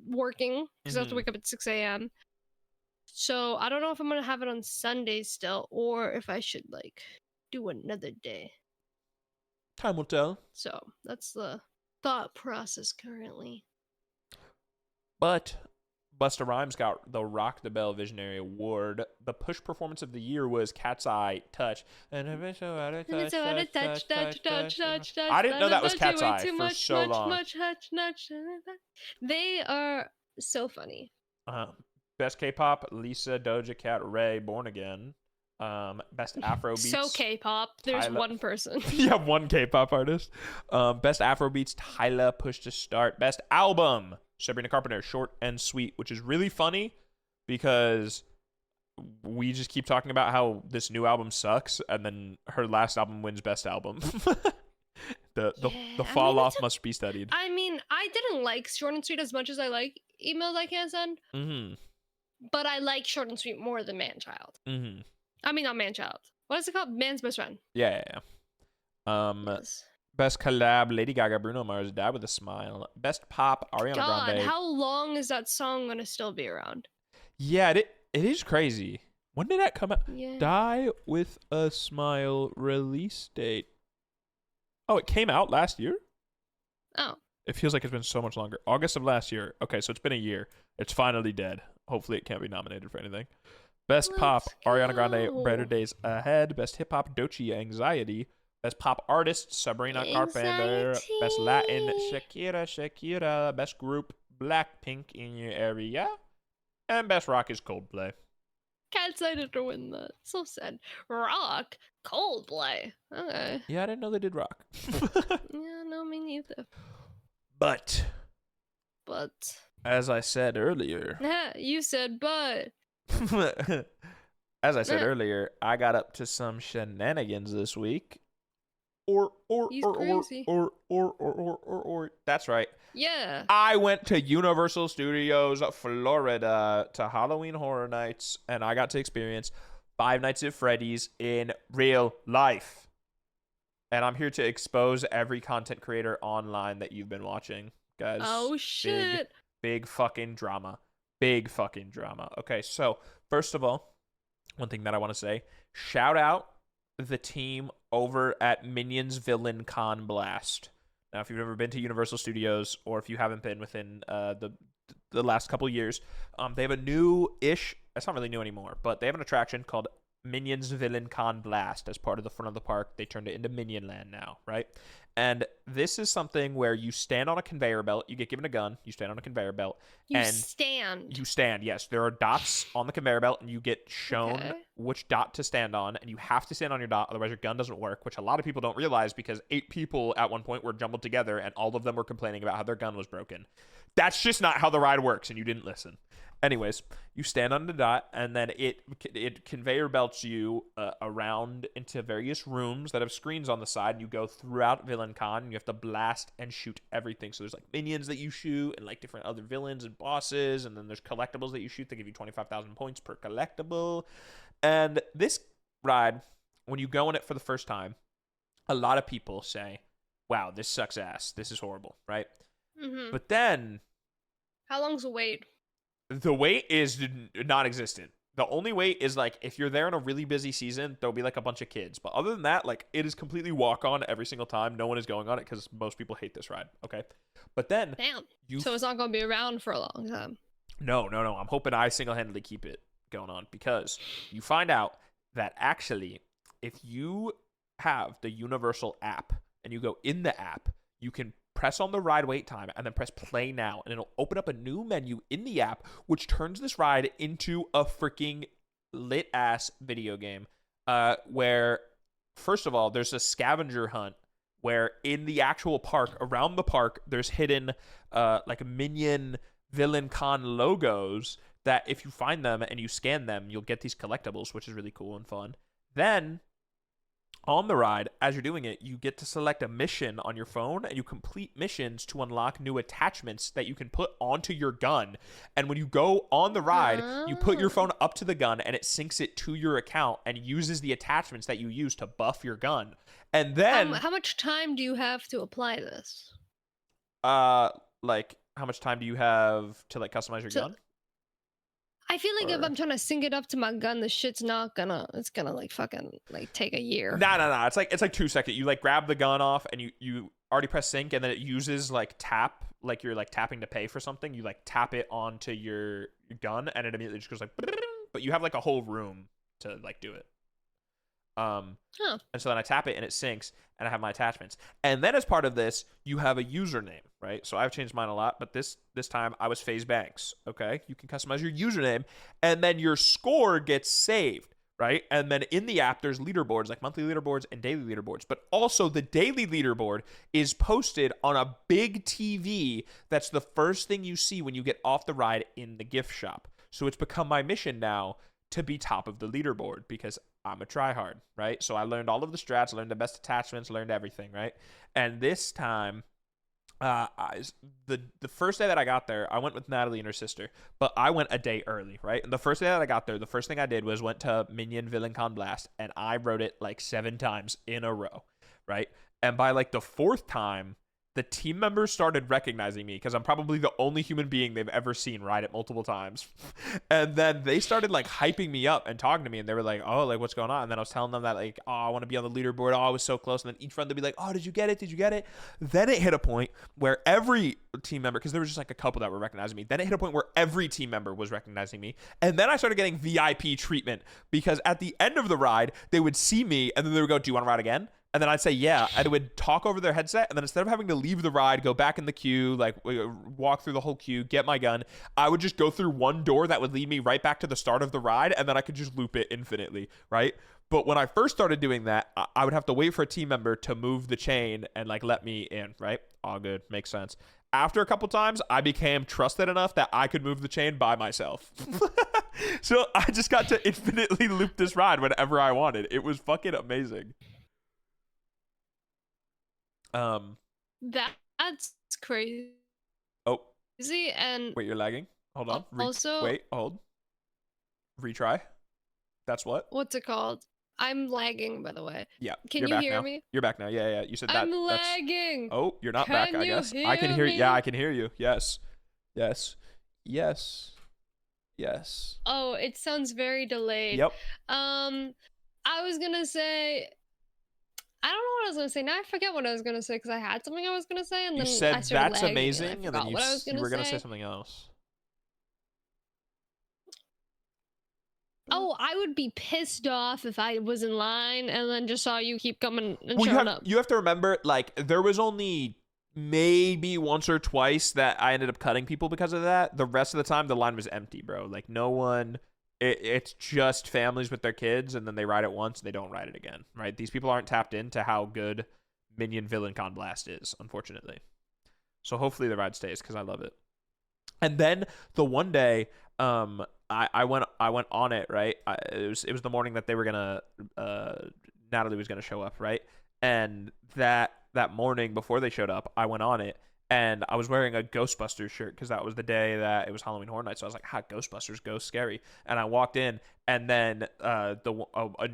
working, because I have to wake up at 6 a.m. So I don't know if I'm gonna have it on Sundays still, or if I should like do another day. Time will tell. So that's the thought process currently. But Busta Rhymes got the Rock the Bell Visionary Award. The push performance of the year was Cat's Eye Touch. And I didn't know that was Cat's Eye for so long. They are so funny. Best K-pop, Lisa, Doja Cat, Ray, Born Again. Best Afrobeats. So K-pop. There's one person. Yeah, one K-pop artist. Best Afrobeats, Tyla, Push to Start. Best Album, Sabrina Carpenter, Short and Sweet, which is really funny because we just keep talking about how this new album sucks, and then her last album wins Best Album. The fall off must be studied. I mean, I didn't don't like short and sweet as much as I like emails I can't send. Mm-hmm. But I like short and sweet more than man-child. Mm-hmm. I mean, not man-child. What is it called? Man's best friend. Yeah. Yes. Best collab, Lady Gaga, Bruno Mars, Die with a Smile. Best pop, Ariana God, Grande. how long is that song gonna still be around? Yeah, it is crazy. When did that come out? Yeah. Die with a Smile release date. Oh, it came out last year? Oh. It feels like it's been so much longer. August of last year. Okay, so it's been a year. It's finally dead. Hopefully it can't be nominated for anything. Best pop, Ariana Grande, Brighter Days Ahead. Best hip hop, Doechii, Anxiety. Best pop artist, Sabrina Carpenter. Best Latin, Shakira. Best group, Blackpink, In Your Area. And best rock is Coldplay. Cat decided to win that. So sad. Rock? Coldplay. Okay. Yeah, I didn't know they did rock. Yeah, no, me neither. But, But. as I said earlier. You said but. As I said earlier, I got up to some shenanigans this week. Or. That's right. Yeah. I went to Universal Studios, Florida, to Halloween Horror Nights, and I got to experience Five Nights at Freddy's in real life. And I'm here to expose every content creator online that you've been watching, guys. Oh, shit. Big fucking drama. Big fucking drama. Okay, so first of all, one thing that I want to say, shout out the team over at Minions Villain Con Blast. Now, if you've ever been to Universal Studios, or if you haven't been within the last couple of years, they have a new-ish, it's not really new anymore, but they have an attraction called Minions Villain Con Blast as part of the front of the park. They turned it into Minion Land now, right? And this is something where you stand on a conveyor belt. You get given a gun. You stand on a conveyor belt. You stand, yes. There are dots on the conveyor belt, and you get shown which dot to stand on, and you have to stand on your dot, otherwise your gun doesn't work, which a lot of people don't realize because 8 people at one point were jumbled together, and all of them were complaining about how their gun was broken. That's just not how the ride works, and you didn't listen. Anyways, you stand on the dot, and then it conveyor belts you around into various rooms that have screens on the side, and you go throughout Villain Con, and you have to blast and shoot everything. So there's like minions that you shoot, and like different other villains and bosses, and then there's collectibles that you shoot that give you 25,000 points per collectible. And this ride, when you go in it for the first time, a lot of people say, wow, this sucks ass. This is horrible, right? Mm-hmm. But then... How long's the wait? The wait is non-existent. The only wait is like if you're there in a really busy season, there'll be like a bunch of kids. But other than that, like it is completely walk on every single time. No one is going on it because most people hate this ride. Okay, but then so it's not going to be around for a long time. No. I'm hoping I single-handedly keep it going on because you find out that actually, if you have the Universal app and you go in the app, you can press on the ride wait time and then press play now, and it'll open up a new menu in the app, which turns this ride into a freaking lit ass video game. Where, first of all, there's a scavenger hunt where in the actual park, around the park, there's hidden like Minion Villain Con logos that if you find them and you scan them, you'll get these collectibles, which is really cool and fun. Then on the ride, as you're doing it, you get to select a mission on your phone, and you complete missions to unlock new attachments that you can put onto your gun. And when you go on the ride, you put your phone up to the gun, and it syncs it to your account and uses the attachments that you use to buff your gun. And then... How much time do you have to apply this? Like, how much time do you have to, like, customize your gun? I feel like if I'm trying to sync it up to my gun, this shit's not gonna, it's gonna like fucking like take a year. No. It's like 2 seconds. You like grab the gun off and you already press sync, and then it uses like tap, like you're like tapping to pay for something. You like tap it onto your gun, and it immediately just goes like, but you have like a whole room to like do it. And so then I tap it and it syncs, and I have my attachments. And then as part of this, you have a username, right? So I've changed mine a lot, but this time I was FaZe Banks, okay? You can customize your username, and then your score gets saved, right? And then in the app, there's leaderboards, like monthly leaderboards and daily leaderboards. But also the daily leaderboard is posted on a big TV that's the first thing you see when you get off the ride in the gift shop. So it's become my mission now to be top of the leaderboard because I'm a tryhard, right? So I learned all of the strats, learned the best attachments, learned everything, right? And this time, The first day that I got there, I went with Natalie and her sister, but I went a day early, right? And the first day that I got there, the first thing I did was went to Minion Villain Con Blast, and I wrote it like 7 times in a row, right? And by like the fourth time, the team members started recognizing me because I'm probably the only human being they've ever seen ride it multiple times. And then they started like hyping me up and talking to me, and they were like, "Oh, like what's going on?" And then I was telling them that like, "Oh, I want to be on the leaderboard. Oh, I was so close." And then each friend would be like, "Oh, did you get it? Did you get it?" Then it hit a point where every team member, because there was just like a couple that were recognizing me. Then it hit a point where every team member was recognizing me, and then I started getting VIP treatment because at the end of the ride, they would see me and then they would go, "Do you want to ride again?" And then I'd say, yeah. And it would talk over their headset. And then instead of having to leave the ride, go back in the queue, like walk through the whole queue, get my gun, I would just go through one door that would lead me right back to the start of the ride. And then I could just loop it infinitely, right? But when I first started doing that, I would have to wait for a team member to move the chain and like let me in, right? All good. Makes sense. After a couple times, I became trusted enough that I could move the chain by myself. So I just got to infinitely loop this ride whenever I wanted. It was fucking amazing. That's crazy. Oh, And wait, you're lagging. Hold on. Also, wait, hold. Retry. That's what? What's it called? I'm lagging, by the way. Yeah. Can you hear now. me? You're back now. Yeah. You said that. I'm lagging. Oh, you're not back, I guess. I can hear you. Yeah, I can hear you. Yes. Oh, it sounds very delayed. Yep. I was gonna say, I don't know what I was gonna say. Now I forget what I was gonna say because I had something I was gonna say, and you then said I started that's lagging, amazing, and then you were gonna say say something else. Oh, I would be pissed off if I was in line and then just saw you keep coming and Well, showing up. you have to remember, like, there was only maybe once or twice that I ended up cutting people because of that. The rest of the time, the line was empty, bro. Like, no one. It's just families with their kids, and then they ride it once and they don't ride it again, right? These people aren't tapped into how good Minion Villain Con Blast is, unfortunately. So hopefully the ride stays because I love it. And then the one day, I went on it, right? It was the morning that they were gonna Natalie was gonna show up, right? And that morning before they showed up, I went on it, and I was wearing a Ghostbusters shirt because that was the day that it was Halloween Horror Nights. So I was like, Ghostbusters, ghost scary. And I walked in, and then a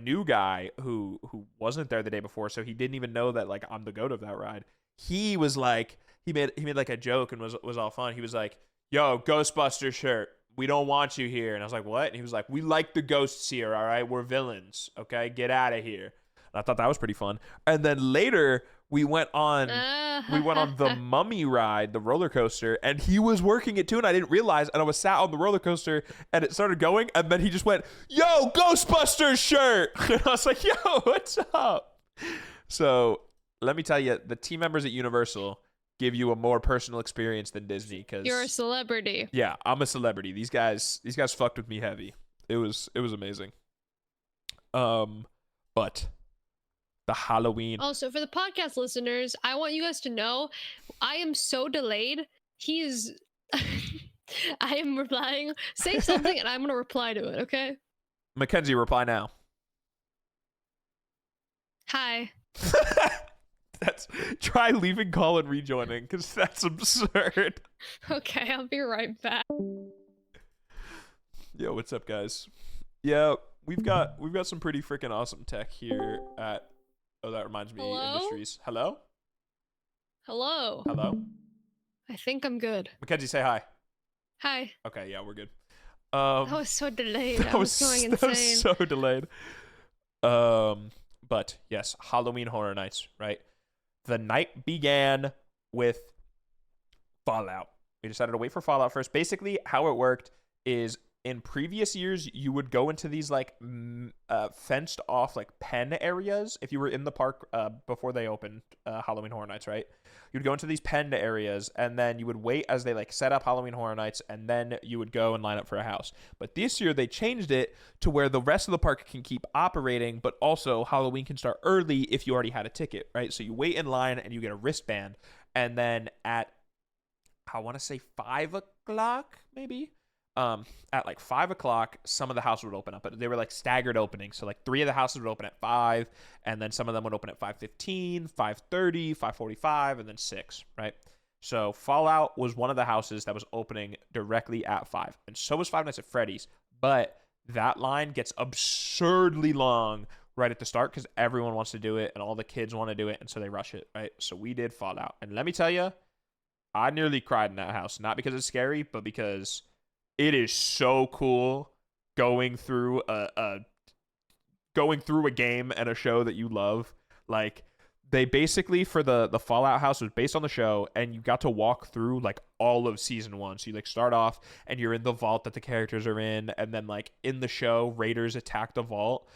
new guy who wasn't there the day before, so he didn't even know that like I'm the goat of that ride. He was like, he made like a joke and was all fun. He was like, "Yo, Ghostbusters shirt. We don't want you here." And I was like, "What?" And he was like, "We like the ghosts here, all right? We're villains, okay? Get out of here." And I thought that was pretty fun. And then later we went on the Mummy ride, the roller coaster, and he was working it too, and I didn't realize, and I was sat on the roller coaster, and it started going, and then he just went, "Yo, Ghostbusters shirt!" And I was like, "Yo, what's up?" So let me tell you, the team members at Universal give you a more personal experience than Disney because you're a celebrity. Yeah, I'm a celebrity. These guys fucked with me heavy. It was amazing. But the Halloween. Also, for the podcast listeners, I want you guys to know I am so delayed. I am replying. Say something and I'm gonna reply to it, okay? Mckenzie, reply now. Hi. Try leaving call and rejoining because that's absurd. Okay, I'll be right back. Yo, what's up, guys? Yeah, we've got some pretty freaking awesome tech here at. Oh, that reminds me. Hello? Industries. Hello. Hello. Hello. I think I'm good. Mckenzie, say hi. Hi. Okay, yeah, we're good. That was so delayed. I was going insane. That was so delayed. But yes, Halloween Horror Nights, right? The night began with Fallout. We decided to wait for Fallout first. Basically, how it worked is in previous years, you would go into these like fenced off like pen areas if you were in the park before they opened Halloween Horror Nights, right? You'd go into these pen areas and then you would wait as they like set up Halloween Horror Nights and then you would go and line up for a house. But this year they changed it to where the rest of the park can keep operating, but also Halloween can start early if you already had a ticket, right? So you wait in line and you get a wristband, and then at I want to say 5 o'clock maybe. At like 5 o'clock, some of the houses would open up, but they were like staggered openings. So like 3 of the houses would open at 5, and then some of them would open at 5:15, 5:30, 5:45, and then 6, right? So Fallout was one of the houses that was opening directly at 5, and so was Five Nights at Freddy's. But that line gets absurdly long right at the start because everyone wants to do it and all the kids want to do it, and so they rush it, right? So we did Fallout, and let me tell you, I nearly cried in that house, not because it's scary, but because it is so cool going through a game and a show that you love. Like, they basically, for the Fallout house, was based on the show, and you got to walk through like all of season 1. So you like start off and you're in the vault that the characters are in, and then like in the show raiders attack the vault.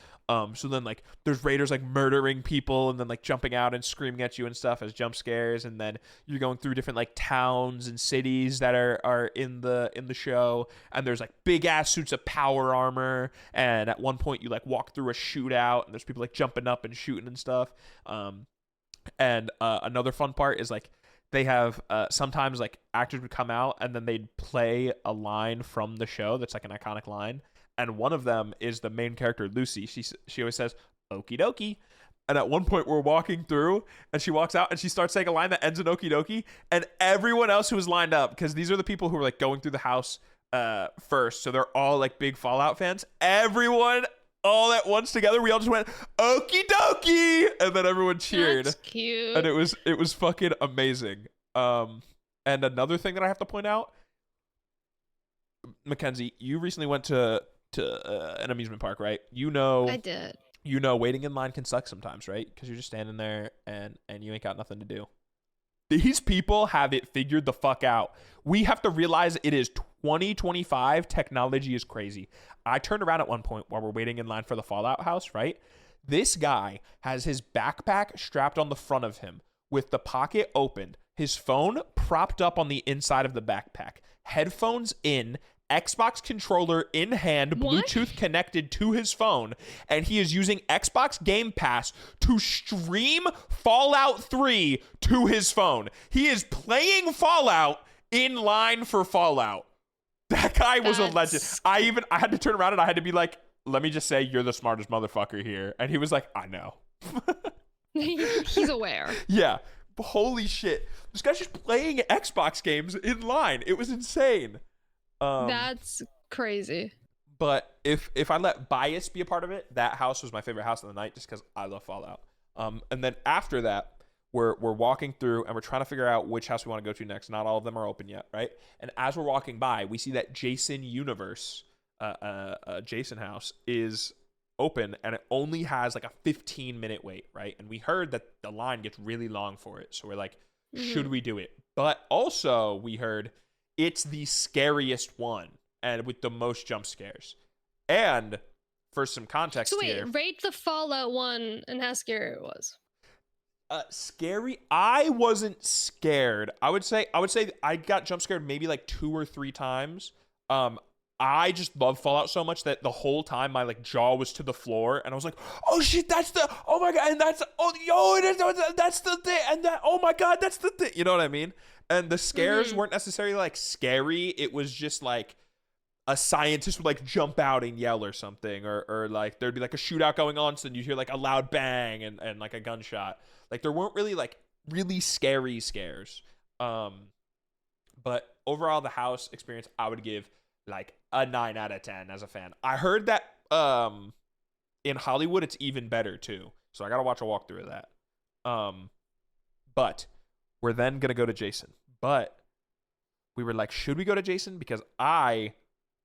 So then like there's raiders like murdering people and then like jumping out and screaming at you and stuff as jump scares, and then you're going through different like towns and cities that are in the show, and there's like big ass suits of power armor, and at one point you like walk through a shootout and there's people like jumping up and shooting and stuff. And another fun part is like they have sometimes like actors would come out and then they'd play a line from the show that's like an iconic line, and one of them is the main character Lucy. She always says okie dokie, and at one point we're walking through and she walks out and she starts saying a line that ends in okie dokie, and everyone else who was lined up, because these are the people who are like going through the house first, so they're all like big Fallout fans, everyone all at once together, we all just went okie dokie, and then everyone cheered. That's cute. And it was fucking amazing. And another thing that I have to point out, Mckenzie, you recently went to an amusement park, right? I did. Waiting in line can suck sometimes, right? Because you're just standing there and you ain't got nothing to do. These people have it figured the fuck out. We have to realize it is 2025. Technology is crazy. I turned around at one point while we're waiting in line for the Fallout house, right? This guy has his backpack strapped on the front of him with the pocket opened, his phone propped up on the inside of the backpack, headphones in, Xbox controller in hand, What? Bluetooth connected to his phone, and he is using Xbox Game Pass to stream Fallout 3 to his phone. He is playing Fallout in line for Fallout. That guy was a legend. I had to turn around and I had to be like, let me just say you're the smartest motherfucker here. And he was like, I know. He's aware. Yeah. Holy shit. This guy's just playing Xbox games in line. It was insane. That's crazy. But if I let bias be a part of it, that house was my favorite house of the night just because I love Fallout. And then after that, we're walking through and we're trying to figure out which house we want to go to next. Not all of them are open yet, right? And as we're walking by, we see that Jason Universe, Jason house, is open, and it only has like a 15-minute wait, right? And we heard that the line gets really long for it, so we're like, should we do it? But also we heard it's the scariest one and with the most jump scares. And for some context here, rate the Fallout one and how scary it was. Scary. I wasn't scared. I would say I got jump scared maybe like 2 or 3 times. I just love Fallout so much that the whole time my like jaw was to the floor and I was like, oh shit, oh my god, and that's the thing, and that, oh my god, that's the thing. You know what I mean? And the scares weren't necessarily like scary. It was just like a scientist would like jump out and yell or something, or like there'd be like a shootout going on, so then you'd hear like a loud bang and like a gunshot. Like there weren't really like really scary scares. But overall the house experience I would give like a 9 out of 10 as a fan. I heard that in Hollywood it's even better too. So I gotta watch a walkthrough of that. But we're then gonna go to Jason. But we were like, should we go to Jason? Because I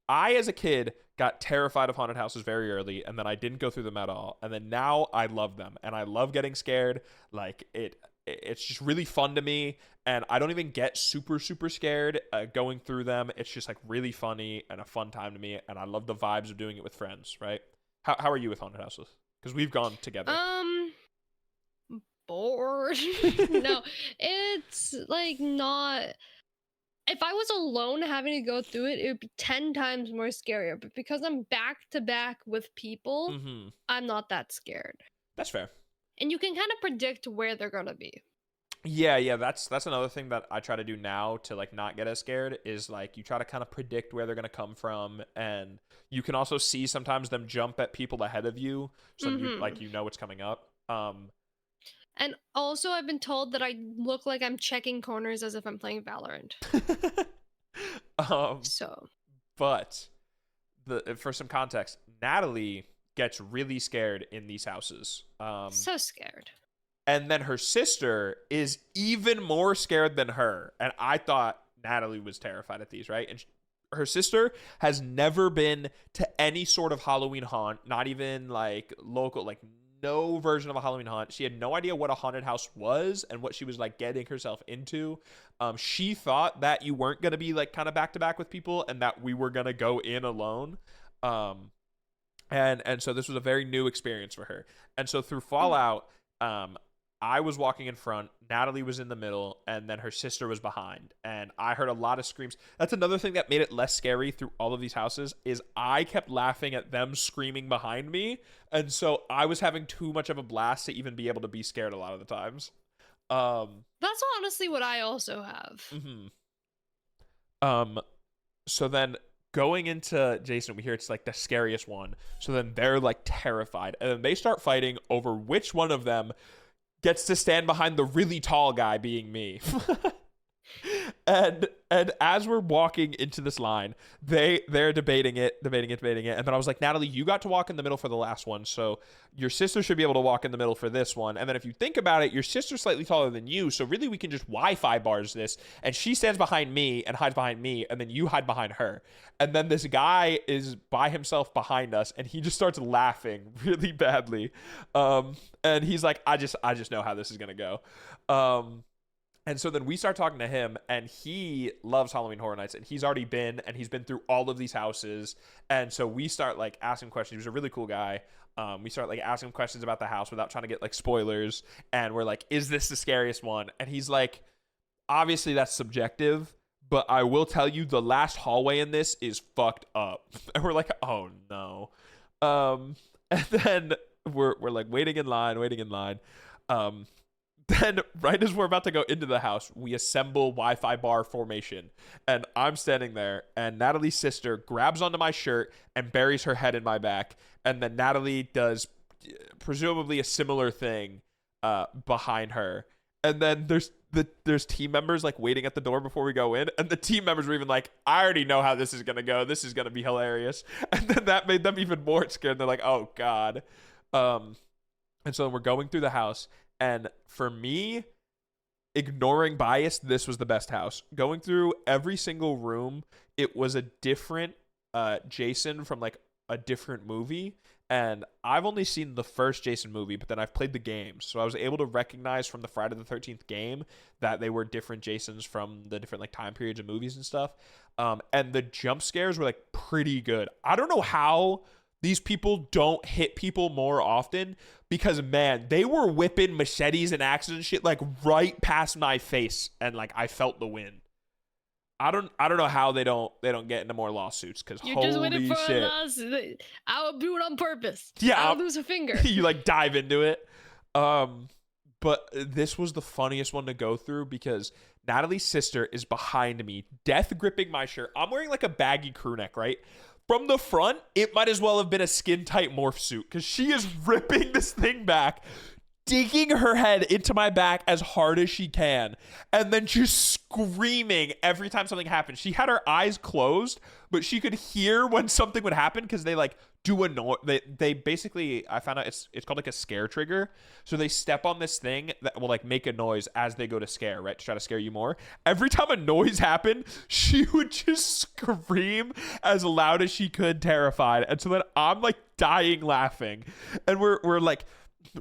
as a kid got terrified of haunted houses very early, and then I didn't go through them at all. And then now I love them, and I love getting scared. Like it's just really fun to me, and I don't even get super scared going through them. It's just like really funny and a fun time to me, and I love the vibes of doing it with friends, right? How are you with haunted houses? Because we've gone together. Bored. No, it's like not. If I was alone having to go through it, it would be 10 times more scarier. But because I'm back to back with people, I'm not that scared. That's fair. And you can kind of predict where they're gonna be. Yeah, that's another thing that I try to do now to like not get as scared is like you try to kind of predict where they're gonna come from, and you can also see sometimes them jump at people ahead of you, so you know what's coming up. And also, I've been told that I look like I'm checking corners as if I'm playing Valorant. um, So, but for some context, Natalie gets really scared in these houses. so scared. And then her sister is even more scared than her. And I thought Natalie was terrified at these, right? And her sister has never been to any sort of Halloween haunt, not even like local, like no version of a Halloween haunt. She had no idea what a haunted house was and what she was like getting herself into. She thought that you weren't going to be like kind of back to back with people and that we were going to go in alone. And so this was a very new experience for her. And so through Fallout, I was walking in front, Natalie was in the middle, and then her sister was behind. And I heard a lot of screams. That's another thing that made it less scary through all of these houses is I kept laughing at them screaming behind me. And so I was having too much of a blast to even be able to be scared a lot of the times. That's honestly what I also have. So then going into Jason, we hear it's like the scariest one. So then they're like terrified. And then they start fighting over which one of them gets to stand behind the really tall guy, being me. and as we're walking into this line, they're debating it. And then I was like, Natalie, you got to walk in the middle for the last one, so your sister should be able to walk in the middle for this one. And then if you think about it, your sister's slightly taller than you, so really we can just Wi-Fi bars this, and she stands behind me and hides behind me, and then you hide behind her. And then this guy is by himself behind us, and he just starts laughing really badly. And he's like, I just know how this is gonna go. And so then we start talking to him, and he loves Halloween Horror Nights, and he's already been, and he's been through all of these houses. And so we start like asking questions. He was a really cool guy. We start like asking him questions about the house without trying to get like spoilers. And we're like, is this the scariest one? And he's like, obviously that's subjective, but I will tell you the last hallway in this is fucked up. And we're like, oh no. And then we're like waiting in line. Then right as we're about to go into the house, we assemble Wi-Fi bar formation, and I'm standing there, and Natalie's sister grabs onto my shirt and buries her head in my back, and then Natalie does presumably a similar thing behind her. And then there's team members like waiting at the door before we go in, and the team members were even like, I already know how this is gonna go. This is gonna be hilarious. And then that made them even more scared. They're like, oh god. And so we're going through the house. And for me, ignoring bias, this was the best house. Going through every single room, it was a different Jason from like a different movie. And I've only seen the first Jason movie, but then I've played the games. So I was able to recognize from the Friday the 13th game that they were different Jasons from the different like time periods of movies and stuff. And the jump scares were like pretty good. I don't know how these people don't hit people more often, because man, they were whipping machetes and axes and shit like right past my face, and like I felt the wind. I don't know how they don't get into more lawsuits, because You're just waiting for shit. a lawsuit. I would do it on purpose. Yeah, I'll lose a finger. You like dive into it. But this was the funniest one to go through because Natalie's sister is behind me, death gripping my shirt. I'm wearing like a baggy crew neck, right? From the front, it might as well have been a skin-tight morph suit because she is ripping this thing back, digging her head into my back as hard as she can, and then just screaming every time something happened. She had her eyes closed, but she could hear when something would happen because they like do a noise. They basically, I found out it's called like a scare trigger. So they step on this thing that will like make a noise as they go to scare, right? To try to scare you more. Every time a noise happened, she would just scream as loud as she could, terrified. And so then I'm like dying laughing, and we're like,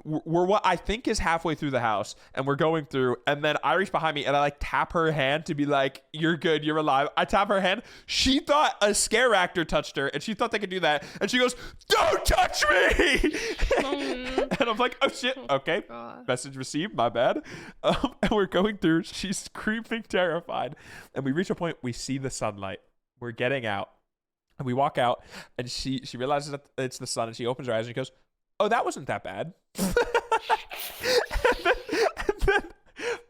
we're what I think is halfway through the house, and we're going through, and then I reach behind me and I like tap her hand to be like, you're good, you're alive. I tap her hand. She thought a scare actor touched her, and she thought they could do that, and she goes, don't touch me. And I'm like, oh shit, okay, message received, my bad. And we're going through, she's screaming terrified, and we reach a point, we see the sunlight, we're getting out, and we walk out, and she realizes that it's the sun, and she opens her eyes and she goes, oh, that wasn't that bad. and then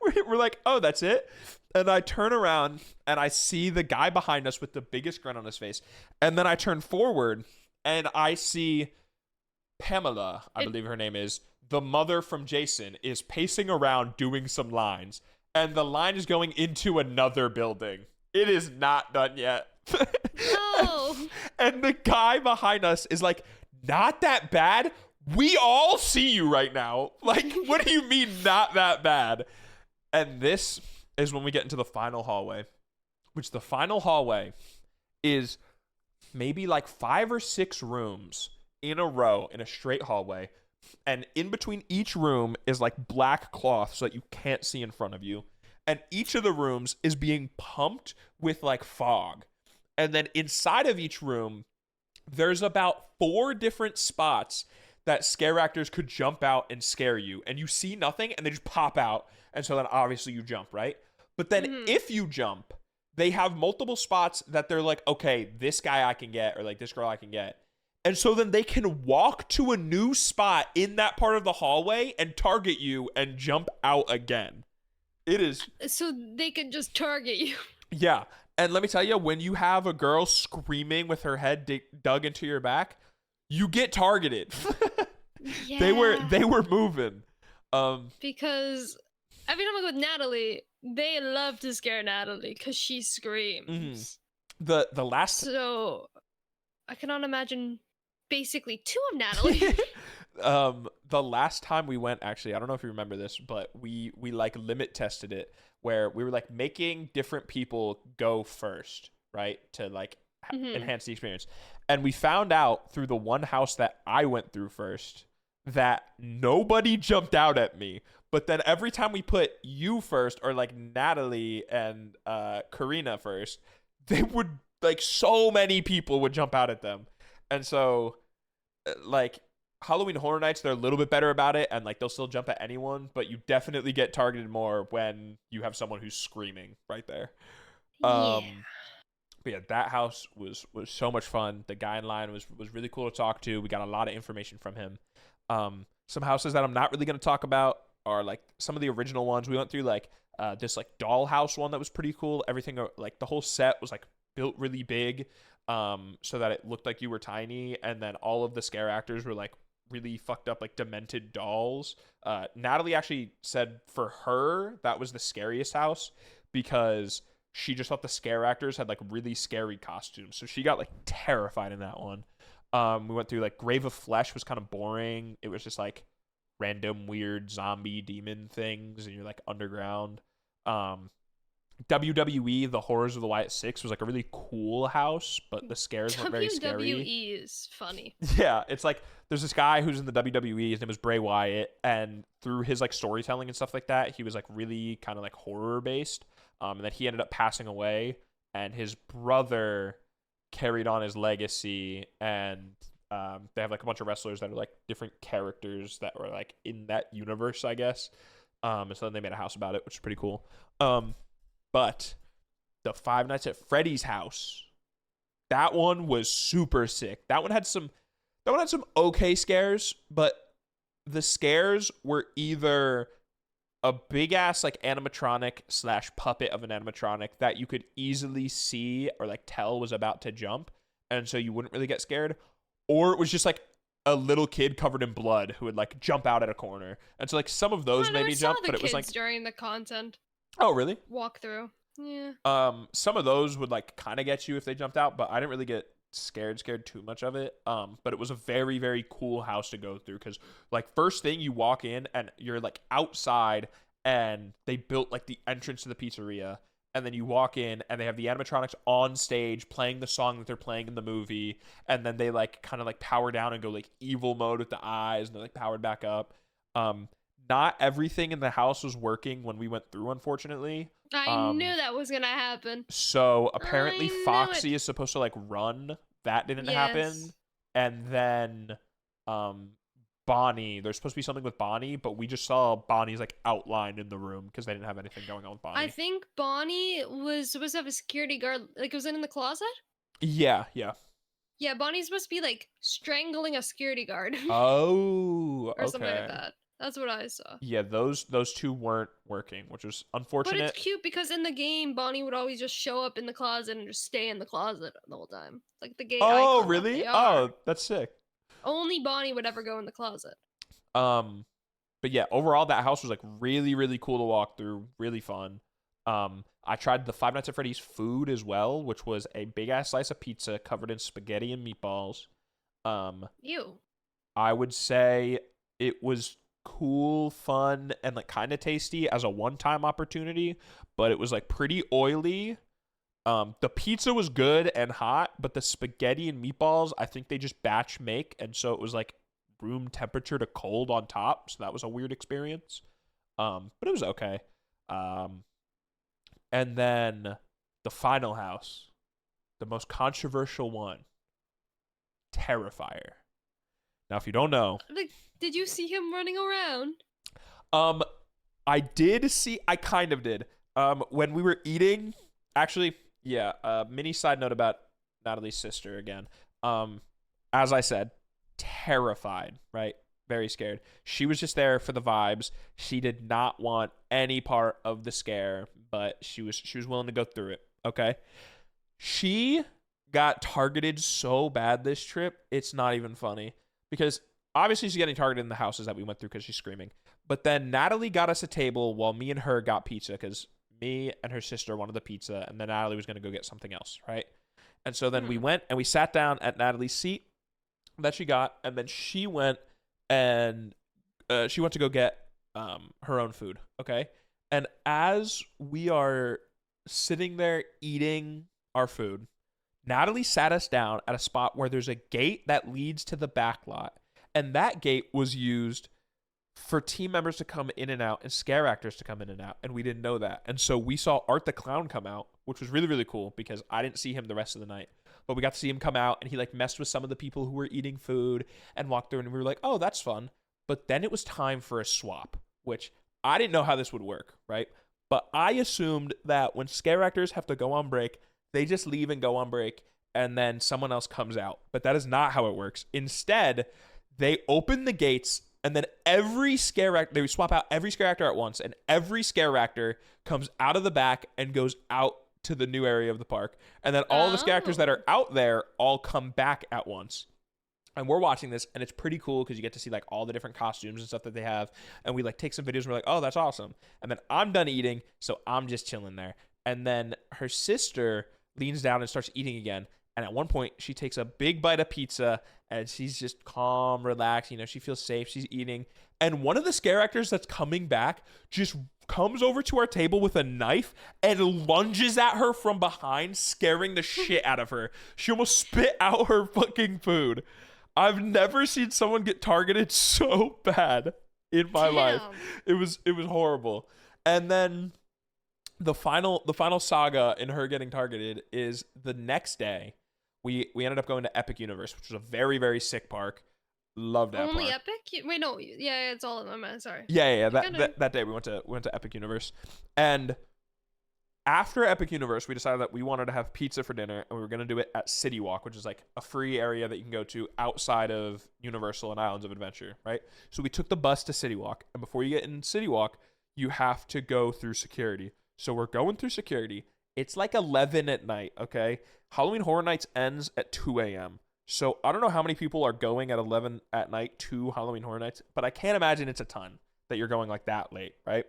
we're like, oh, that's it. And I turn around and I see the guy behind us with the biggest grin on his face. And then I turn forward and I see Pamela, I believe her name is, the mother from Jason is pacing around doing some lines, and the line is going into another building. It is not done yet. No. And the guy behind us is like, not that bad. We all see you right now. Like, what do you mean not that bad? And this is when we get into the final hallway, which the final hallway is maybe like 5 or 6 rooms in a row in a straight hallway. And in between each room is like black cloth so that you can't see in front of you. And each of the rooms is being pumped with like fog. And then inside of each room, there's about 4 different spots that scare actors could jump out and scare you. And you see nothing and they just pop out. And so then obviously you jump, right? But then if you jump, they have multiple spots that they're like, okay, this guy I can get, or like this girl I can get. And so then they can walk to a new spot in that part of the hallway and target you and jump out again. It is. So they can just target you. Yeah. And let me tell you, when you have a girl screaming with her head dug into your back, you get targeted. Yeah. They were moving. Because every time I go with Natalie, they love to scare Natalie because she screams. The last. So I cannot imagine basically 2 of Natalie. The last time we went, actually, I don't know if you remember this, but we like limit tested it where we were like making different people go first, right? To like enhance the experience. And we found out through the one house that I went through first that nobody jumped out at me. But then every time we put you first, or like Natalie and Karina first, they would like, so many people would jump out at them. And so like Halloween Horror Nights, they're a little bit better about it, and like they'll still jump at anyone, but you definitely get targeted more when you have someone who's screaming right there. Yeah. But yeah, that house was so much fun. The guy in line was really cool to talk to. We got a lot of information from him. Some houses that I'm not really going to talk about are like some of the original ones. We went through like this like dollhouse one that was pretty cool. Everything, like the whole set was like built really big, so that it looked like you were tiny, and then all of the scare actors were like really fucked up, like demented dolls. Natalie actually said for her that was the scariest house because she just thought the scare actors had like really scary costumes, so she got like terrified in that one. We went through like Grave of Flesh was kind of boring. It was just like random weird zombie demon things, and you're like underground. WWE, The Horrors of the Wyatt Six, was like a really cool house, but the scares weren't very scary. WWE is funny. Yeah, it's like there's this guy who's in the WWE. His name is Bray Wyatt, and through his like storytelling and stuff like that, he was like really kind of like horror based. And then he ended up passing away, and his brother carried on his legacy, and they have like a bunch of wrestlers that are like different characters that were like in that universe, I guess. And so then they made a house about it, which is pretty cool. But the Five Nights at Freddy's house, that one was super sick. That one had some okay scares, but the scares were either a big ass like animatronic / puppet of an animatronic that you could easily see or like tell was about to jump, and so you wouldn't really get scared, or it was just like a little kid covered in blood who would like jump out at a corner. And so like some of those made me jump, but it was like during the content. Oh, really? Walkthrough. Yeah. Some of those would like kind of get you if they jumped out, but I didn't really get scared too much of it. But it was a very, very cool house to go through because like first thing you walk in and you're like outside and they built like the entrance to the pizzeria, and then you walk in and they have the animatronics on stage playing the song that they're playing in the movie, and then they like kind of like power down and go like evil mode with the eyes, and they're like powered back up. Not everything in the house was working when we went through, unfortunately. I knew that was gonna happen. So apparently Foxy is supposed to like run. That didn't happen. And then Bonnie, there's supposed to be something with Bonnie, but we just saw Bonnie's like outline in the room because they didn't have anything going on with Bonnie. I think Bonnie was supposed to have a security guard. Like, was it in the closet? Yeah. Yeah, Bonnie's supposed to be like strangling a security guard. Oh, or something like that. That's what I saw. Yeah, those two weren't working, which was unfortunate. But it's cute because in the game, Bonnie would always just show up in the closet and just stay in the closet the whole time. Like the gay icon. Oh, really? Oh, that's sick. Only Bonnie would ever go in the closet. But yeah, overall that house was like really, really cool to walk through, really fun. I tried the Five Nights at Freddy's food as well, which was a big ass slice of pizza covered in spaghetti and meatballs. Ew. I would say it was cool, fun, and like kind of tasty as a one-time opportunity, but it was like pretty oily. The pizza was good and hot, but the spaghetti and meatballs, I think they just batch make, and so it was like room temperature to cold on top, so that was a weird experience. But it was okay. And then the final house, the most controversial one, Terrifier. Now, if you don't know, Like, did you see him running around? um, I kind of did. When we were eating, actually, yeah, mini side note about Natalie's sister again. As I said, terrified, right? Very scared. She was just there for the vibes. She did not want any part of the scare, but she was willing to go through it. Okay. She got targeted so bad this trip, it's not even funny. Because obviously she's getting targeted in the houses that we went through because she's screaming. But then Natalie got us a table while me and her got pizza because me and her sister wanted the pizza, and then Natalie was going to go get something else, right? And so then we went and we sat down at Natalie's seat that she got, and then she went and she went to go get her own food, okay? And as we are sitting there eating our food, Natalie sat us down at a spot where there's a gate that leads to the back lot. And that gate was used for team members to come in and out and scare actors to come in and out. And we didn't know that. And so we saw Art the Clown come out, which was really, really cool because I didn't see him the rest of the night. But we got to see him come out and he like messed with some of the people who were eating food and walked through and we were like, oh, that's fun. But then it was time for a swap, which I didn't know how this would work, right? But I assumed that when scare actors have to go on break, they just leave and go on break, and then someone else comes out. But that is not how it works. Instead, they open the gates, and then every scare actor, they swap out every scare actor at once, and every scare actor comes out of the back and goes out to the new area of the park. And then all the scare actors that are out there all come back at once. And we're watching this, and it's pretty cool because you get to see like all the different costumes and stuff that they have. And we like take some videos and we're like, oh, that's awesome. And then I'm done eating, so I'm just chilling there. And then her sister leans down and starts eating again. And at one point, she takes a big bite of pizza and she's just calm, relaxed. You know, she feels safe. She's eating. And one of the scare actors that's coming back just comes over to our table with a knife and lunges at her from behind, scaring the shit out of her. She almost spit out her fucking food. I've never seen someone get targeted so bad in my life. It was horrible. And then the final saga in her getting targeted is the next day. We ended up going to Epic Universe, which was a very, very sick park. Loved that Only park. Epic? Wait, no. Yeah, it's all of them. I'm sorry. Yeah. That day we went to Epic Universe, and after Epic Universe, we decided that we wanted to have pizza for dinner, and we were going to do it at City Walk, which is like a free area that you can go to outside of Universal and Islands of Adventure, right? So we took the bus to City Walk, and before you get in City Walk, you have to go through security. So we're going through security. It's like 11 at night, okay? Halloween Horror Nights ends at 2 a.m. So I don't know how many people are going at 11 at night to Halloween Horror Nights, but I can't imagine it's a ton that you're going like that late, right?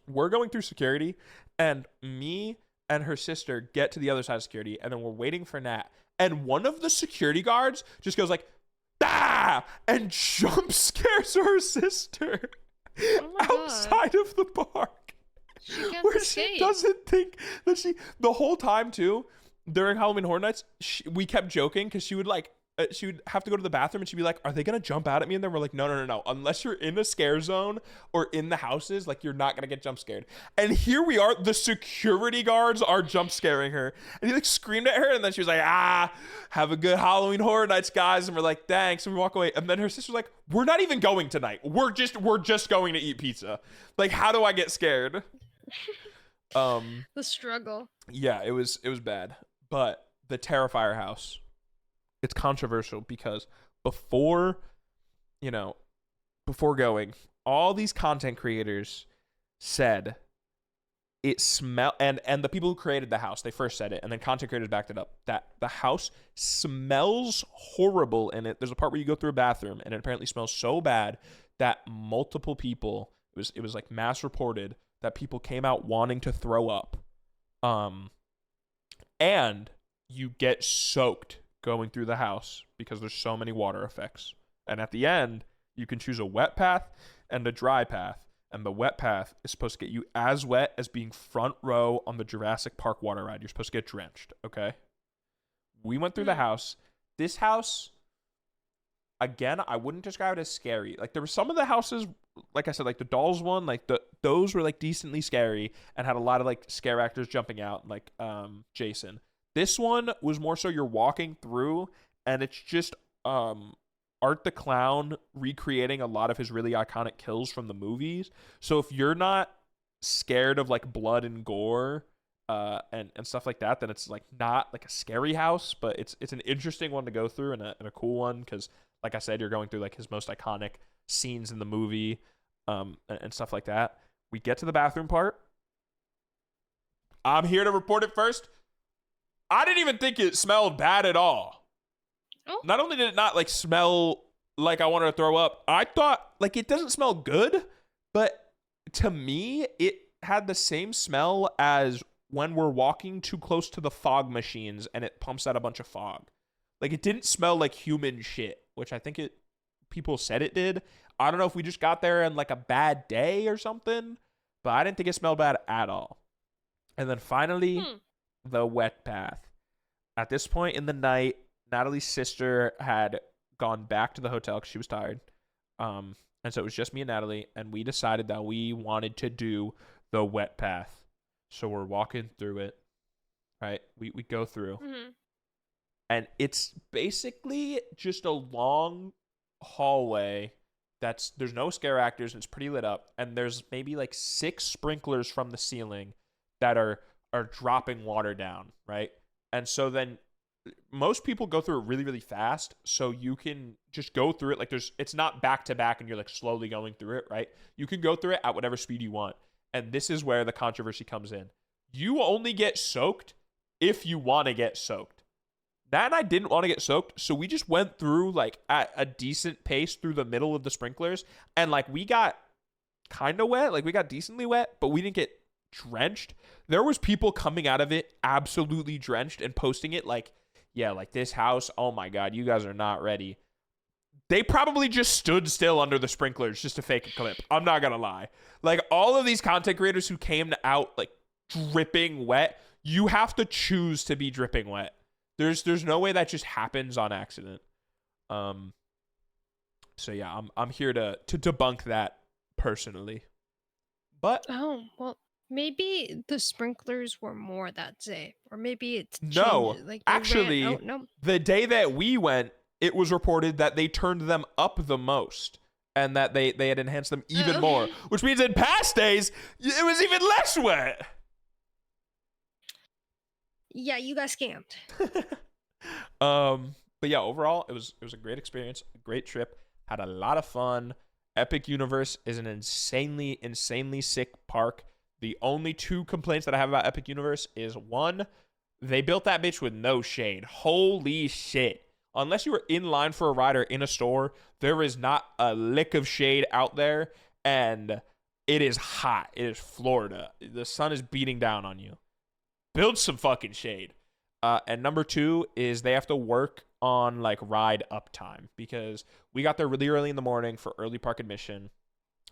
We're going through security, and me and her sister get to the other side of security, and then we're waiting for Nat. And one of the security guards just goes like, ah, and jump scares her sister outside of the park. Where she doesn't think that the whole time too, during Halloween Horror Nights, we kept joking because she would have to go to the bathroom and she'd be like, are they going to jump out at me? And then we're like, no. Unless you're in a scare zone or in the houses, like you're not going to get jump scared. And here we are, the security guards are jump scaring her. And he like screamed at her and then she was like, have a good Halloween Horror Nights, guys. And we're like, thanks. And we walk away. And then her sister's like, we're not even going tonight. We're just going to eat pizza. Like, how do I get scared? The struggle. Yeah, it was bad. But the Terrifier house, it's controversial because before going, all these content creators said it smell and the people who created the house, they first said it, and then content creators backed it up, that the house smells horrible in it. There's a part where you go through a bathroom and it apparently smells so bad that multiple people, it was like mass reported that people came out wanting to throw up. And you get soaked going through the house because there's so many water effects. And at the end, you can choose a wet path and a dry path. And the wet path is supposed to get you as wet as being front row on the Jurassic Park water ride. You're supposed to get drenched, okay? We went through the house. This house, again, I wouldn't describe it as scary. Like, there were some of the houses, like I said, like the dolls one, like those were like decently scary and had a lot of like scare actors jumping out, like Jason. This one was more so you're walking through and it's just Art the Clown recreating a lot of his really iconic kills from the movies. So if you're not scared of like blood and gore and stuff like that, then it's like not like a scary house, but it's an interesting one to go through and a cool one because, like I said, you're going through like his most iconic scenes in the movie and stuff like that. We get to the bathroom part. I'm here to report it first. I didn't even think it smelled bad at all. Oh. Not only did it not like smell like I wanted to throw up, I thought like it doesn't smell good, but to me it had the same smell as when we're walking too close to the fog machines and it pumps out a bunch of fog. Like it didn't smell like human shit, which I think people said it did. I don't know if we just got there in like a bad day or something, but I didn't think it smelled bad at all. And then finally, the wet path. At this point in the night, Natalie's sister had gone back to the hotel because she was tired. And so it was just me and Natalie, and we decided that we wanted to do the wet path. So we're walking through it, right? We go through. Mm-hmm. And it's basically just a long hallway there's no scare actors and it's pretty lit up. And there's maybe like 6 sprinklers from the ceiling that are dropping water down, right? And so then most people go through it really, really fast. So you can just go through it. Like it's not back to back and you're like slowly going through it, right? You can go through it at whatever speed you want. And this is where the controversy comes in. You only get soaked if you want to get soaked. Nat and I didn't want to get soaked. So we just went through like at a decent pace through the middle of the sprinklers. And like we got kind of wet. Like we got decently wet, but we didn't get drenched. There was people coming out of it absolutely drenched and posting it like, yeah, like this house, oh my God, you guys are not ready. They probably just stood still under the sprinklers just to fake a clip. I'm not going to lie. Like all of these content creators who came out like dripping wet, you have to choose to be dripping wet. There's no way that just happens on accident. So yeah, I'm here to debunk that personally. But well, maybe the sprinklers were more that day, or maybe it's changed. No. Like actually, the day that we went, it was reported that they turned them up the most and that they had enhanced them even more, which means in past days it was even less wet. Yeah, you got scammed. But yeah, overall it was a great experience, a great trip, had a lot of fun. Epic Universe is an insanely sick park. The only 2 complaints that I have about Epic Universe is 1, they built that bitch with no shade. Holy shit. Unless you were in line for a ride or in a store, there is not a lick of shade out there, and it is hot. It is Florida. The sun is beating down on you. Build some fucking shade. And number 2 is they have to work on like ride uptime because we got there really early in the morning for early park admission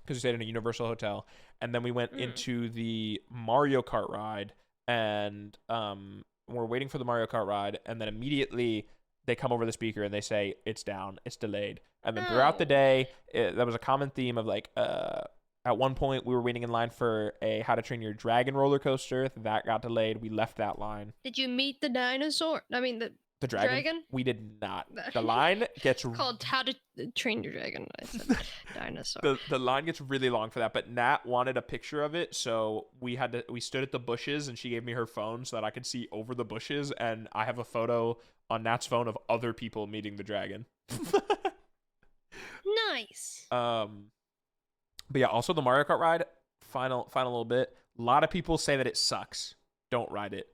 because we stayed in a Universal hotel, and then we went into the Mario Kart ride, and we're waiting for the Mario Kart ride, and then immediately they come over the speaker and they say it's down, it's delayed. And then throughout the day, that was a common theme of like at one point we were waiting in line for a How to Train Your Dragon roller coaster that got delayed. We left that line. Did you meet the dinosaur? I mean the dragon? We did not. The line gets called How to Train Your Dragon. I said dinosaur. The line gets really long for that, but Nat wanted a picture of it, so we stood at the bushes and she gave me her phone so that I could see over the bushes, and I have a photo on Nat's phone of other people meeting the dragon. Nice. But yeah, also the Mario Kart ride, final little bit. A lot of people say that it sucks. Don't ride it.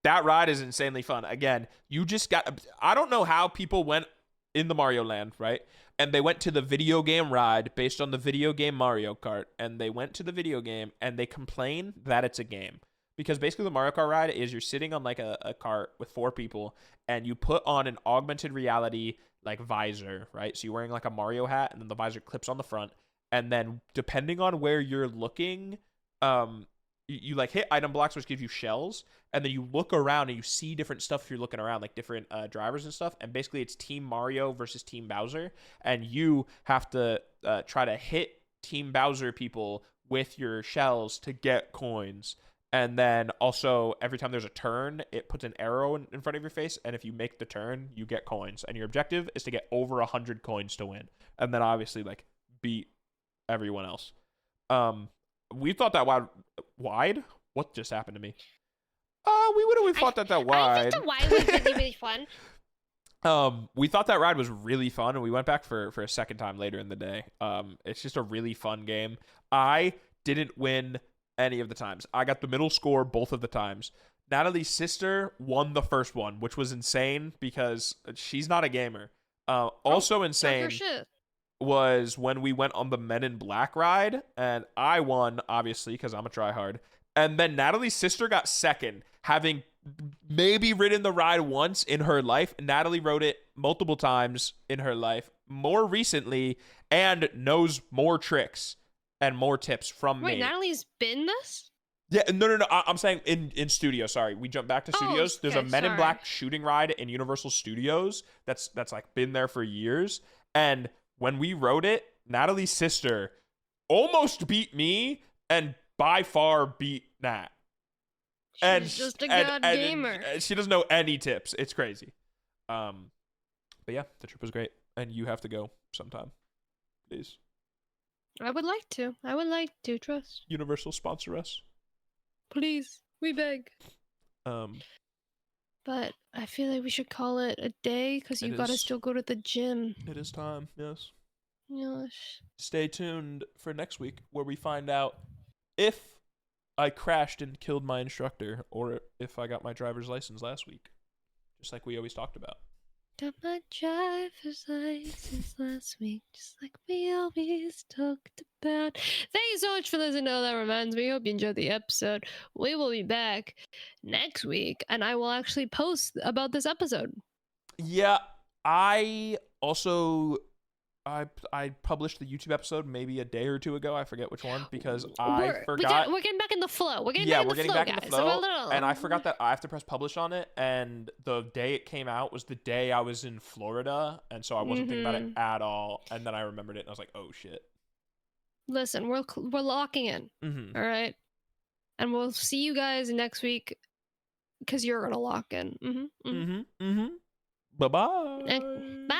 That ride is insanely fun. Again, you just got. I don't know how people went in the Mario Land, right? And they went to the video game ride based on the video game Mario Kart, and they went to the video game and they complain that it's a game. Because basically the Mario Kart ride is you're sitting on like a cart with 4 people and you put on an augmented reality like visor, right? So you're wearing like a Mario hat and then the visor clips on the front. And then depending on where you're looking, you like hit item blocks, which gives you shells. And then you look around and you see different stuff if you're looking around, like different drivers and stuff. And basically it's Team Mario versus Team Bowser. And you have to try to hit Team Bowser people with your shells to get coins. And then also every time there's a turn, it puts an arrow in front of your face. And if you make the turn, you get coins. And your objective is to get over 100 coins to win. And then obviously like beat everyone else. We thought that wide. What just happened to me? We thought that wide. I think the wide was really, really fun. We thought that ride was really fun, and we went back for a second time later in the day. It's just a really fun game. I didn't win any of the times. I got the middle score both of the times. Natalie's sister won the first one, which was insane because she's not a gamer. Also insane was when we went on the Men in Black ride, and I won, obviously, because I'm a tryhard. And then Natalie's sister got second, having maybe ridden the ride once in her life. Natalie rode it multiple times in her life, more recently, and knows more tricks and more tips from me. Wait, Natalie's been this? Yeah, no. I'm saying in studio. Sorry, we jumped back to studios. There's a Men in Black shooting ride in Universal Studios that's like been there for years. And when we rode it, Natalie's sister almost beat me and by far beat Nat. She's just a god gamer. She doesn't know any tips. It's crazy. But yeah, the trip was great, and you have to go sometime, please. I would like to. Trust. Universal sponsor us, please. We beg. But I feel like we should call it a day because you gotta still go to the gym. It is time. Yes. Yes. Stay tuned for next week where we find out if I crashed and killed my instructor or if I got my driver's license last week, just like we always talked about. Got my driver's license last week, just like we always talked about. Thank you so much for listening to That Reminds Me. Hope you enjoyed the episode. We will be back next week, and I will actually post about this episode. Yeah, I also... I published the YouTube episode maybe a day or two ago. I forget which one because I forgot. We're getting back in the flow. We're getting back in the flow. And I forgot that I have to press publish on it. And the day it came out was the day I was in Florida, and so I wasn't thinking about it at all. And then I remembered it, and I was like, "Oh shit!" Listen, we're locking in. All right, and we'll see you guys next week because you're gonna lock in. Bye-bye. Bye.